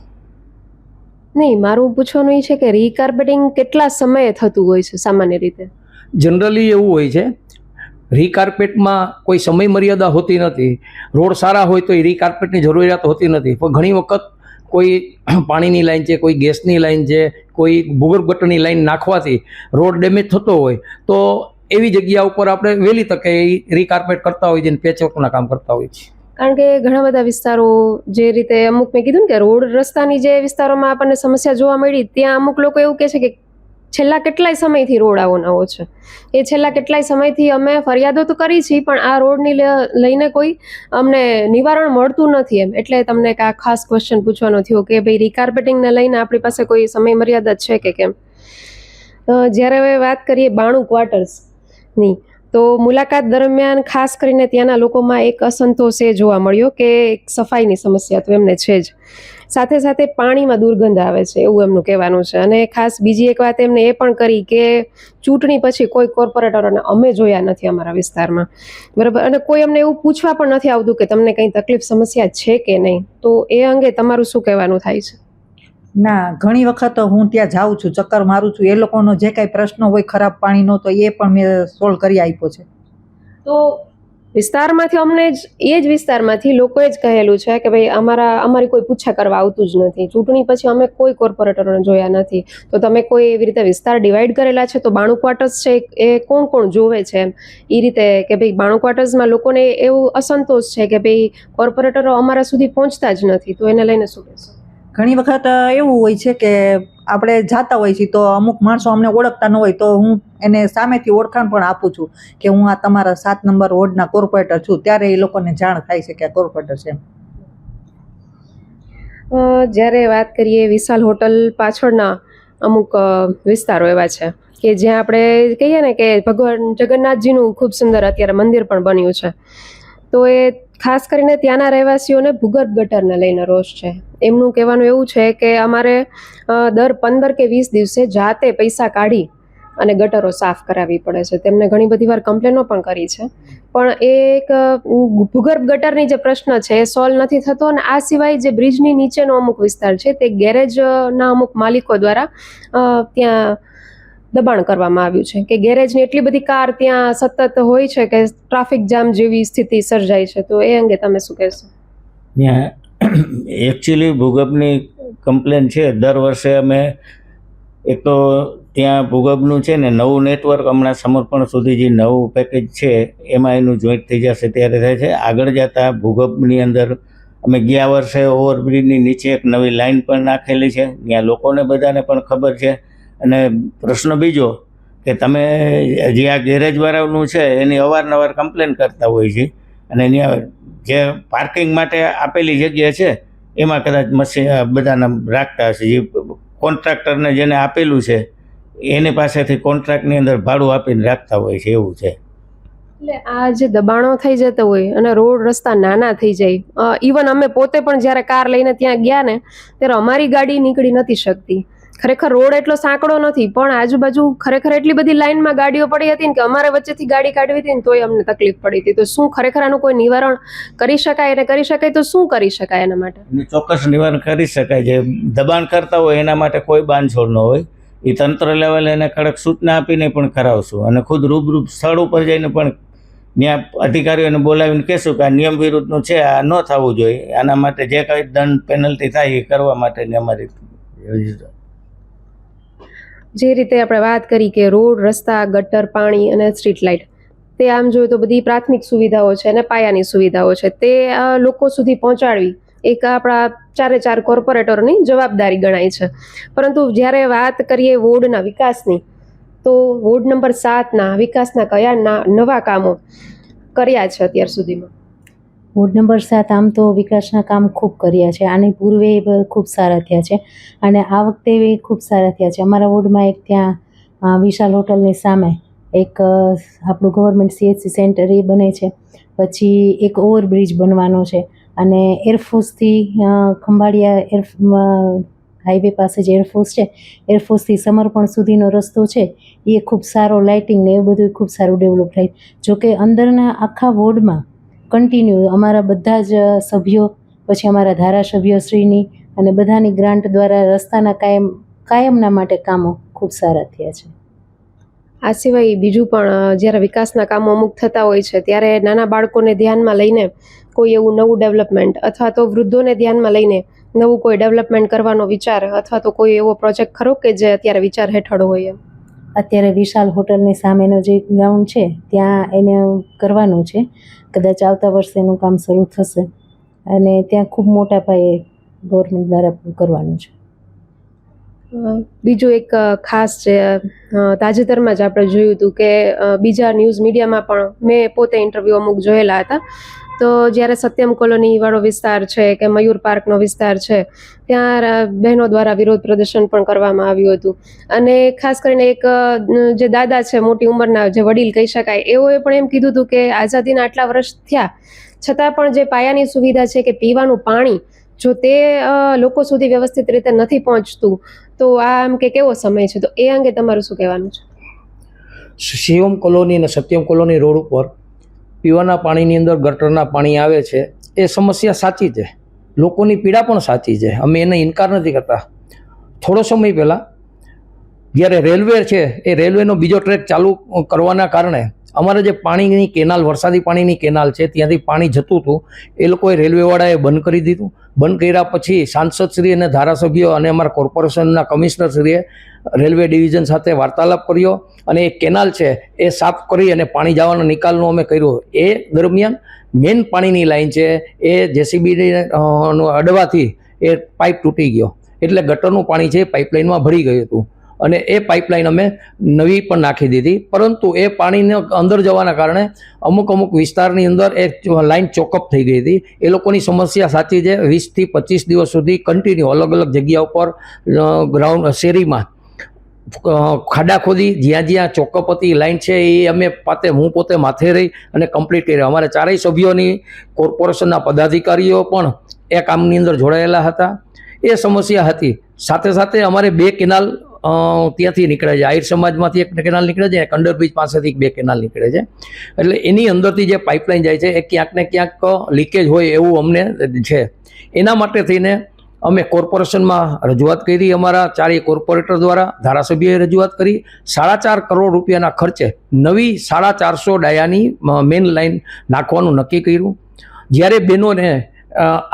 નહીં, મારું પૂછવાનું એ છે કે રીકાર્પેટિંગ કેટલા સમયે થતું હોય છે સામાન્ય રીતે? જનરલી એવું હોય છે, રીકાર્પેટમાં કોઈ સમય મર્યાદા હોતી નથી. રોડ સારા હોય તો એ રીકાર્પેટની જરૂરિયાત હોતી નથી. પણ ઘણી વખત કોઈ પાણીની લાઈન છે, કોઈ ગેસની લાઈન છે, કોઈ ભૂગર્ભ ગટરની લાઈન નાખવાથી રોડ ડેમેજ થતો હોય તો એવી જગ્યા ઉપર આપણે વહેલી તકે રીકાર્પેટ કરતા હોય છે અને પેચવર્કના કામ કરતા હોય છે. કારણ કે ઘણા બધા વિસ્તારો જે રીતે અમુક મેં કીધું ને કે રોડ રસ્તાની જે વિસ્તારોમાં આપણને સમસ્યા જોવા મળી, ત્યાં અમુક લોકો એવું કહે છે કે છેલ્લા કેટલાય સમયથી રોડ આવો નવો છે, એ છેલ્લા કેટલાય સમયથી અમે ફરિયાદો તો કરી છે પણ આ રોડની લઈને કોઈ અમને નિવારણ મળતું નથી એમ. એટલે તમને એક આ ખાસ ક્વેશ્ચન પૂછવાનો થયો કે ભાઈ રીકાર્પેટિંગને લઈને આપણી પાસે કોઈ સમય મર્યાદા છે કે કેમ? જ્યારે હવે વાત કરીએ 92 ક્વાર્ટર્સની, તો મુલાકાત દરમિયાન ખાસ કરીને ત્યાંના લોકોમાં એક અસંતોષ એ જોવા મળ્યો કે સફાઈની સમસ્યા તો એમને છે જ, સાથે સાથે પાણીમાં દુર્ગંધ આવે છે એવું એમનું કહેવાનું છે. અને ખાસ બીજી એક વાત એમને એ પણ કરી કે ચૂંટણી પછી કોઈ કોર્પોરેટરોને અમે જોયા નથી અમારા વિસ્તારમાં, બરાબર, અને કોઈ અમને એવું પૂછવા પણ નથી આવતું કે તમને કંઈ તકલીફ સમસ્યા છે કે નહીં. તો એ અંગે તમારું શું કહેવાનું થાય છે? ના, ઘણી વખત હું ત્યાં જાઉં છું, ચક્કર મારું છું, એ લોકોનો જે કાંઈ પ્રશ્ન હોય ખરાબ પાણીનો તો એ પણ મેં સોલ્વ કરી આપ્યો છે. તો વિસ્તારમાંથી અમને જ એ જ વિસ્તારમાંથી લોકોએ જ કહેલું છે કે ભાઈ અમારી કોઈ પૂછા કરવા આવતું જ નથી, ચૂંટણી પછી અમે કોઈ કોર્પોરેટરોને જોયા નથી. તો તમે કોઈ એવી રીતે વિસ્તાર ડિવાઈડ કરેલા છે તો 92 ક્વાર્ટર્સ છે એ કોણ કોણ જોવે છે એમ એ રીતે કે ભાઈ 92 ક્વાર્ટર્સમાં લોકોને એવું અસંતોષ છે કે ભાઈ કોર્પોરેટરો અમારા સુધી પહોંચતા જ નથી, તો એને લઈને શું કહેશો? ઘણી વખત એવું હોય છે કે આપણે જાતા હોય છીએ તો અમુક માણસો અમને ઓળખતા ન હોય તો હું એને સામેથી ઓળખાણ પણ આપું છું કે હું આ તમારા 7 નંબર વોર્ડના કોર્પોરેટર છું, ત્યારે એ લોકોને જાણ થાય છે કે આ કોર્પોરેટર છે. જ્યારે વાત કરીએ વિશાલ હોટલ પાછળના અમુક વિસ્તારો એવા છે કે જ્યાં આપણે કહીએ ને કે ભગવાન જગન્નાથજીનું ખૂબ સુંદર અત્યારે મંદિર પણ બન્યું છે, તો એ ખાસ કરીને ત્યાંના રહેવાસીઓને ભૂગર્ભ ગટરને લઈને રોષ છે. એમનું કહેવાનું એવું છે કે અમારે દર 15 કે 20 દિવસે જાતે પૈસા કાઢી અને ગટરો સાફ કરાવવી પડે છે. તેમને ઘણી બધી વાર કમ્પ્લેનો પણ કરી છે, પણ એ એક ભૂગર્ભ ગટરની જે પ્રશ્ન છે એ સોલ્વ નથી થતો. અને આ સિવાય જે બ્રિજની નીચેનો અમુક વિસ્તાર છે તે ગેરેજના અમુક માલિકો દ્વારા ત્યાં દબાણ કરવામાં આવ્યું છે કે ગેરેજની એટલી બધી કાર ત્યાં સતત હોય છે કે ટ્રાફિક જામ જેવી સ્થિતિ સર્જાય છે. તો એ અંગે તમે શું કહેશો? ત્યાં એકચ્યુઅલી ભૂગર્ભની કમ્પ્લેન છે. દર વર્ષે અમે એક તો ત્યાં ભૂગર્ભનું છે ને નવું નેટવર્ક હમણાં સમર્પણ સુધી જે નવું પેકેજ છે એમાં એનું જોઈન્ટ થઈ જશે ત્યારે થાય છે. આગળ જતાં ભૂગર્ભની અંદર અમે ગયા વર્ષે ઓવરબ્રિજની નીચે એક નવી લાઇન પણ નાખેલી છે, ત્યાં લોકોને બધાને પણ ખબર છે. અને પ્રશ્ન બીજો કે તમે જે આ ગેરેજવાળાનું છે એની અવારનવાર કમ્પ્લેન કરતા હોય છે, અને ત્યાં જે પાર્કિંગ માટે આપેલી જગ્યા છે એમાં કદાચ મશીન બધાને રાખતા હશે. જે કોન્ટ્રાક્ટરને જેને આપેલું છે એની પાસેથી કોન્ટ્રાક્ટની અંદર ભાડું આપીને રાખતા હોય છે, એવું છે. એટલે આ જે દબાણો થઈ જતા હોય અને રોડ રસ્તા નાના થઈ જાય, ઇવન અમે પોતે પણ જ્યારે કાર લઈને ત્યાં ગયા ને ત્યારે અમારી ગાડી નીકળી નથી શકતી. ખરેખર રોડ એટલો સાંકડો નથી, પણ આજુબાજુ ખરેખર એટલી બધી લાઇનમાં ગાડીઓ પડી હતી ને કે અમારે વચ્ચેથી ગાડી કાઢવી હતી ને તોય અમને તકલીફ પડી હતી. તો શું ખરેખર આનું કોઈ નિવારણ કરી શકાય? અને કરી શકાય તો શું કરી શકાય એના માટે? ચોક્કસ નિવારણ કરી શકાય. જે દબાણ કરતા હોય એના માટે કોઈ બાંધછોડ ન હોય, એ તંત્ર લેવલે એને કડક સૂચના આપીને પણ કરાવશું, અને ખુદ રૂબરૂ સ્થળ ઉપર જઈને પણ ત્યાં અધિકારીઓને બોલાવીને કહેશું કે આ નિયમ વિરુદ્ધનું છે, આ ન થવું જોઈએ. આના માટે જે કંઈ દંડ પેનલ્ટી થાય એ કરવા માટેની અમારી જે રીતે આપણે વાત કરી કે રોડ, રસ્તા, ગટર, પાણી અને સ્ટ્રીટ લાઇટ, તે આમ જોઈએ તો બધી પ્રાથમિક સુવિધાઓ છે અને પાયાની સુવિધાઓ છે, તે લોકો સુધી પહોંચાડવી એક આપણા 4 કોર્પોરેટરોની જવાબદારી ગણાય છે. પરંતુ જ્યારે વાત કરીએ વોર્ડના વિકાસની, તો વોર્ડ નંબર 7ના વિકાસના કયા નવા કામો કર્યા છે અત્યાર સુધીમાં? વોર્ડ નંબર 7 આમ તો વિકાસના કામ ખૂબ કર્યા છે. આની પૂર્વે ખૂબ સારા થયા છે અને આ વખતે ખૂબ સારા થયા છે. અમારા વોર્ડમાં એક ત્યાં વિશાલ હોટલની સામે એક આપણું ગવર્મેન્ટ CHC સેન્ટર એ બને છે. પછી એક ઓવરબ્રિજ બનવાનો છે, અને એરફોર્સથી ખંભાળિયા હાઈવે પાસે જે એરફોર્સ છે, એરફોર્સથી સમર્પણ સુધીનો રસ્તો છે એ ખૂબ સારો, લાઇટિંગ ને એવું બધું ખૂબ સારું ડેવલપ થાય. જોકે અંદરના આખા વોર્ડમાં કન્ટિન્યુ અમારા બધા જ સભ્યો, પછી અમારા ધારાસભ્યશ્રીની અને બધાની ગ્રાન્ટ દ્વારા રસ્તાના કાયમના માટે કામો ખૂબ સારા થયા છે. આ સિવાય બીજું પણ જ્યારે વિકાસના કામો અમુક થતા હોય છે ત્યારે નાના બાળકોને ધ્યાનમાં લઈને કોઈ એવું નવું ડેવલપમેન્ટ, અથવા તો વૃદ્ધોને ધ્યાનમાં લઈને નવું કોઈ ડેવલપમેન્ટ કરવાનો વિચાર, અથવા તો કોઈ એવો પ્રોજેક્ટ ખરો કે જે અત્યારે વિચાર હેઠળ હોય? અત્યારે વિશાલ હોટલની સામેનો જે ગ્રાઉન્ડ છે ત્યાં એને કરવાનું છે. કદાચ આવતા વર્ષે એનું કામ શરૂ થશે, અને ત્યાં ખૂબ મોટા પાયે ગવર્મેન્ટ દ્વારા કરવાનું છે. બીજું એક ખાસ છે, તાજેતરમાં જ આપણે જોયું હતું કે બીજા ન્યૂઝ મીડિયામાં પણ મેં પોતે ઇન્ટરવ્યૂ અમુક જોયેલા હતા, તો જ્યારે સત્યમ કોલોની વાળો વિસ્તાર છે કે મયુર પાર્કનો વિસ્તાર છે, ત્યાં બહેનો દ્વારા વિરોધ પ્રદર્શન પણ કરવામાં આવ્યું હતું. અને ખાસ કરીને એક જે દાદા છે, મોટી ઉંમરના જે વડીલ કહી શકાય, એઓએ પણ એમ કીધું હતું કે આઝાદીના આટલા વર્ષ થયા છતાં પણ જે પાયાની સુવિધા છે કે પીવાનું પાણી, જો તે લોકો સુધી વ્યવસ્થિત રીતે નથી પહોંચતું તો આ આમ કે કેવો સમય છે? તો એ અંગે તમારું શું કહેવાનું છે? શિવમ કોલોની અને સત્યમ કોલોની રોડ ઉપર પીવાના પાણીની અંદર ગટરના પાણી આવે છે, એ સમસ્યા સાચી છે, લોકોની પીડા પણ સાચી છે, અમે એને ઇનકાર નથી કરતા. થોડો સમય પહેલાં જ્યારે રેલવે છે એ રેલવેનો બીજો ટ્રેક ચાલુ કરવાના કારણે અમારે જે પાણીની કેનાલ, વરસાદી પાણીની કેનાલ છે ત્યાંથી પાણી જતું હતું, એ લોકોએ રેલવેવાળાએ બંધ કરી દીધું. બંધ કર્યા પછી સાંસદશ્રી અને ધારાસભ્યો અને અમારા કોર્પોરેશનના કમિશનરશ્રીએ રેલવે ડિવિઝન સાથે વાર્તાલાપ કર્યો, અને એ કેનાલ છે એ સાફ કરી અને પાણી જવાનો નિકાલનો અમે કર્યો. એ દરમિયાન મેઇન પાણીની લાઈન છે એ JCB અડવાથી એ પાઇપ તૂટી ગયો, એટલે ગટરનું પાણી છે પાઇપલાઇનમાં ભળી ગયું હતું. અને એ પાઇપલાઇન અમે નવી પણ નાખી દીધી, પરંતુ એ પાણીને અંદર જવાના કારણે અમુક વિસ્તારની અંદર એ લાઈન ચોકઅપ થઈ ગઈ હતી. એ લોકોની સમસ્યા સાચી છે. 20 થી 25 દિવસ સુધી કન્ટિન્યુ અલગ અલગ જગ્યા ઉપર ગ્રાઉન્ડ શેરીમાં ખાડા ખોદી જ્યાં ચોકઅપ હતી લાઈન છે એ અમે હું પોતે માથે રહી અને કમ્પ્લીટ કરી. અમારા ચારેય સભ્યોની કોર્પોરેશનના પદાધિકારીઓ પણ એ કામની અંદર જોડાયેલા હતા. એ સમસ્યા હતી. સાથે સાથે અમારે 2 કેનાલ ત્યાંથી નીકળે છે. આહિર સમાજમાંથી એક કેનાલ નીકળે છે, એક અંડરબ્રિજ પાસેથી 2 કેનાલ નીકળે છે. એટલે એની અંદરથી જે પાઇપલાઇન જાય છે એ ક્યાંક ને ક્યાંક લીકેજ હોય એવું અમને છે. એના માટે થઈને અમે કોર્પોરેશનમાં રજૂઆત કરી. અમારા 4 કોર્પોરેટર દ્વારા ધારાસભ્યોએ રજૂઆત કરી. 4.5 કરોડ રૂપિયાના ખર્ચે નવી 450 ડાયાની મેઇન લાઇન નાખવાનું નક્કી કર્યું. જ્યારે બહેનોને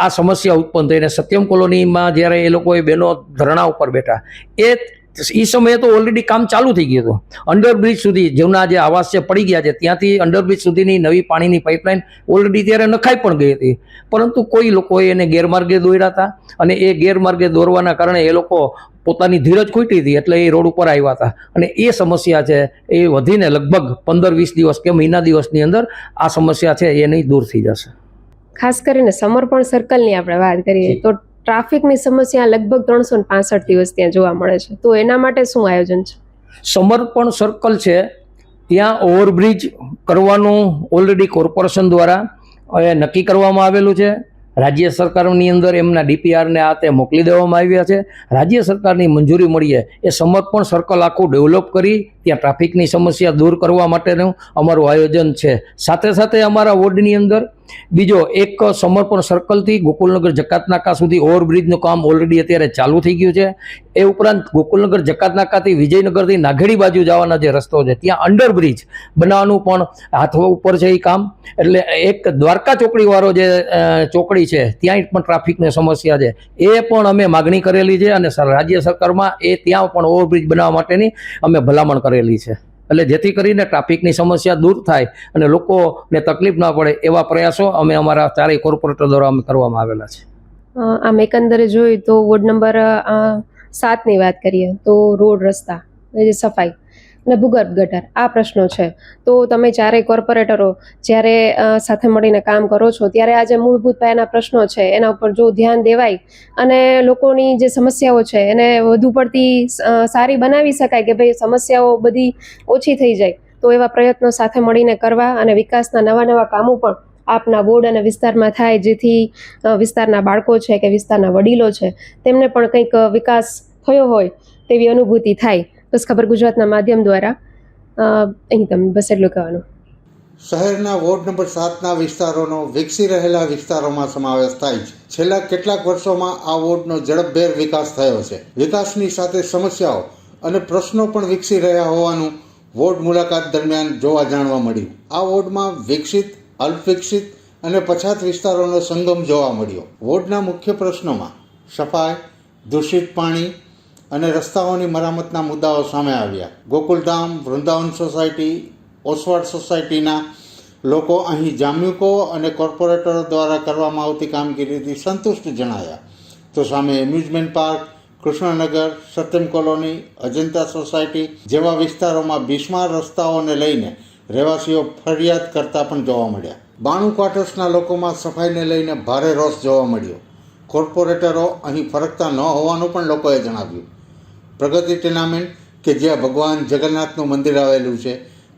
આ સમસ્યા ઉત્પન્ન થઈને સત્યમ કોલોનીમાં જ્યારે એ લોકોએ બહેનો ધરણા ઉપર બેઠા, એ સમયે તો ઓલરેડી કામ ચાલુ થઈ ગયું હતું. અંડરબ્રિજ સુધી જેમના જે આવાસ છે પડી ગયા છે, ત્યાંથી અંડરબ્રિજ સુધીની નવી પાણીની પાઇપલાઇન ઓલરેડી ત્યારે નખાઈ પણ ગઈ હતી. પરંતુ કોઈ લોકોએ એને ગેરમાર્ગે દોર્યા હતા અને એ ગેરમાર્ગે દોરવાના કારણે એ લોકો પોતાની ધીરજ ખૂટી હતી, એટલે એ રોડ ઉપર આવ્યા હતા. અને એ સમસ્યા છે એ વધીને લગભગ 15-20 દિવસ કે મહિના દિવસની અંદર આ સમસ્યા છે એ નહીં દૂર થઈ જશે. ખાસ કરીને સમર્પણ સર્કલની આપણે વાત કરીએ તો ટ્રાફિકની સમસ્યા લગભગ 365 દિવસ ત્યાં જોવા મળે છે. તો એના માટે શું આયોજન છે? સમર્પણ સર્કલ છે ત્યાં ઓવરબ્રિજ કરવાનું ઓલરેડી કોર્પોરેશન દ્વારા નક્કી કરવામાં આવેલું છે. રાજ્ય સરકારની અંદર એમના ડીપીઆરને આ તે મોકલી દેવામાં આવ્યા છે. રાજ્ય સરકારની મંજૂરી મળીએ એ સમર્પણ સર્કલ આખું ડેવલપ કરી ત્યાં ટ્રાફિકની સમસ્યા દૂર કરવા માટેનું અમારું આયોજન છે. સાથે સાથે અમારા વોર્ડની અંદર બીજો એક સમર્પણ સર્કલથી ગોકુલનગર જકાતનાકા સુધી ઓવરબ્રિજનું કામ ઓલરેડી અત્યારે ચાલુ થઈ ગયું છે. એ ઉપરાંત ગોકુલનગર જકાતનાકાથી વિજયનગરથી નાઘેડી બાજુ જવાના જે રસ્તો છે ત્યાં અંડરબ્રિજ બનાવવાનું પણ હાથ ઉપર છે એ કામ. એટલે એક દ્વારકા ચોકડીવાળો જે ચોકડી છે ત્યાં પણ ટ્રાફિકની સમસ્યા છે, એ પણ અમે માગણી કરેલી છે અને રાજ્ય સરકારમાં એ ત્યાં પણ ઓવરબ્રિજ બનાવવા માટેની અમે ભલામણ કરેલી છે. એટલે જેથી કરીને ટ્રાફિકની સમસ્યા દૂર થાય અને લોકોને તકલીફ ના પડે એવા પ્રયાસો અમે અમારા 4 કોર્પોરેટર દ્વારા અમે કરવામાં આવેલા છે. આમ એકંદરે જોઈએ તો વોર્ડ નંબર 7ની વાત કરીએ તો રોડ, રસ્તા, સફાઈ અને ભૂગર્ભ ગટર આ પ્રશ્નો છે. તો તમે 4 કોર્પોરેટરો જ્યારે સાથે મળીને કામ કરો છો ત્યારે આ જે મૂળભૂત પાયાના પ્રશ્નો છે એના ઉપર જો ધ્યાન દેવાય અને લોકોની જે સમસ્યાઓ છે એને વધુ પડતી સારી બનાવી શકાય કે ભાઈ સમસ્યાઓ બધી ઓછી થઈ જાય, તો એવા પ્રયત્નો સાથે મળીને કરવા અને વિકાસના નવા કામો પણ આપના વોર્ડ અને વિસ્તારમાં થાય, જેથી વિસ્તારના બાળકો છે કે વિસ્તારના વડીલો છે તેમને પણ કંઈક વિકાસ થયો હોય તેવી અનુભૂતિ થાય. બસ ખબર ગુજરાતના માધ્યમ દ્વારા અહીં તમને બસ એટલું કહેવાનું. શહેરના વોર્ડ નંબર 7ના વિસ્તારોનો વિકસી રહેલા વિસ્તારોમાં સમાવેશ થાય છે. છેલ્લા કેટલાક વર્ષોમાં આ વોર્ડનો ઝડપભેર વિકાસ થયો છે. વિકાસની સાથે સમસ્યાઓ અને પ્રશ્નો પણ વિકસી રહ્યા હોવાનું વોર્ડ મુલાકાત દરમિયાન જોવા જાણવા મળ્યું. આ વોર્ડમાં વિકસિત, અલ્પવિકસિત અને પછાત વિસ્તારોનો સંગમ જોવા મળ્યો. વોર્ડના મુખ્ય પ્રશ્નોમાં સફાઈ, દૂષિત પાણી અને રસ્તાઓની મરામતના મુદ્દાઓ સામે આવ્યા. ગોકુલધામ, વૃંદાવન સોસાયટી, ઓસવાડ સોસાયટીના લોકો અહીં જામ્યુકો અને કોર્પોરેટરો દ્વારા કરવામાં આવતી કામગીરીથી સંતુષ્ટ જણાયા. તો સામે amusement park, Krishnanagar, Satyam colony, Ajanta society જેવા વિસ્તારોમાં બિસ્માર રસ્તાઓને લઈને રહેવાસીઓ ફરિયાદ કરતા પણ જોવા મળ્યા. 92 ક્વાર્ટર્સના લોકોમાં સફાઈને લઈને ભારે રોષ જોવા મળ્યો. કોર્પોરેટરો અહીં ફરકતા ન હોવાનું પણ લોકોએ જણાવ્યું. પ્રગતિ ટેનામેન્ટ કે જ્યાં ભગવાન જગન્નાથનું મંદિર આવેલું છે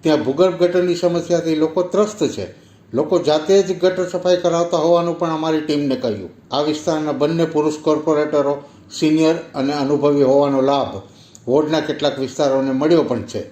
ત્યાં ભૂગર્ભ ગટરની સમસ્યાથી લોકો ત્રસ્ત છે. લોકો જાતે જ ગટર સફાઈ કરાવતા હોવાનું પણ અમારી ટીમને કહ્યું. આ વિસ્તારના બંને પુરુષ કોર્પોરેટરો સિનિયર અને અનુભવી હોવાનો લાભ વોર્ડના કેટલાક વિસ્તારોને મળ્યો પણ છે.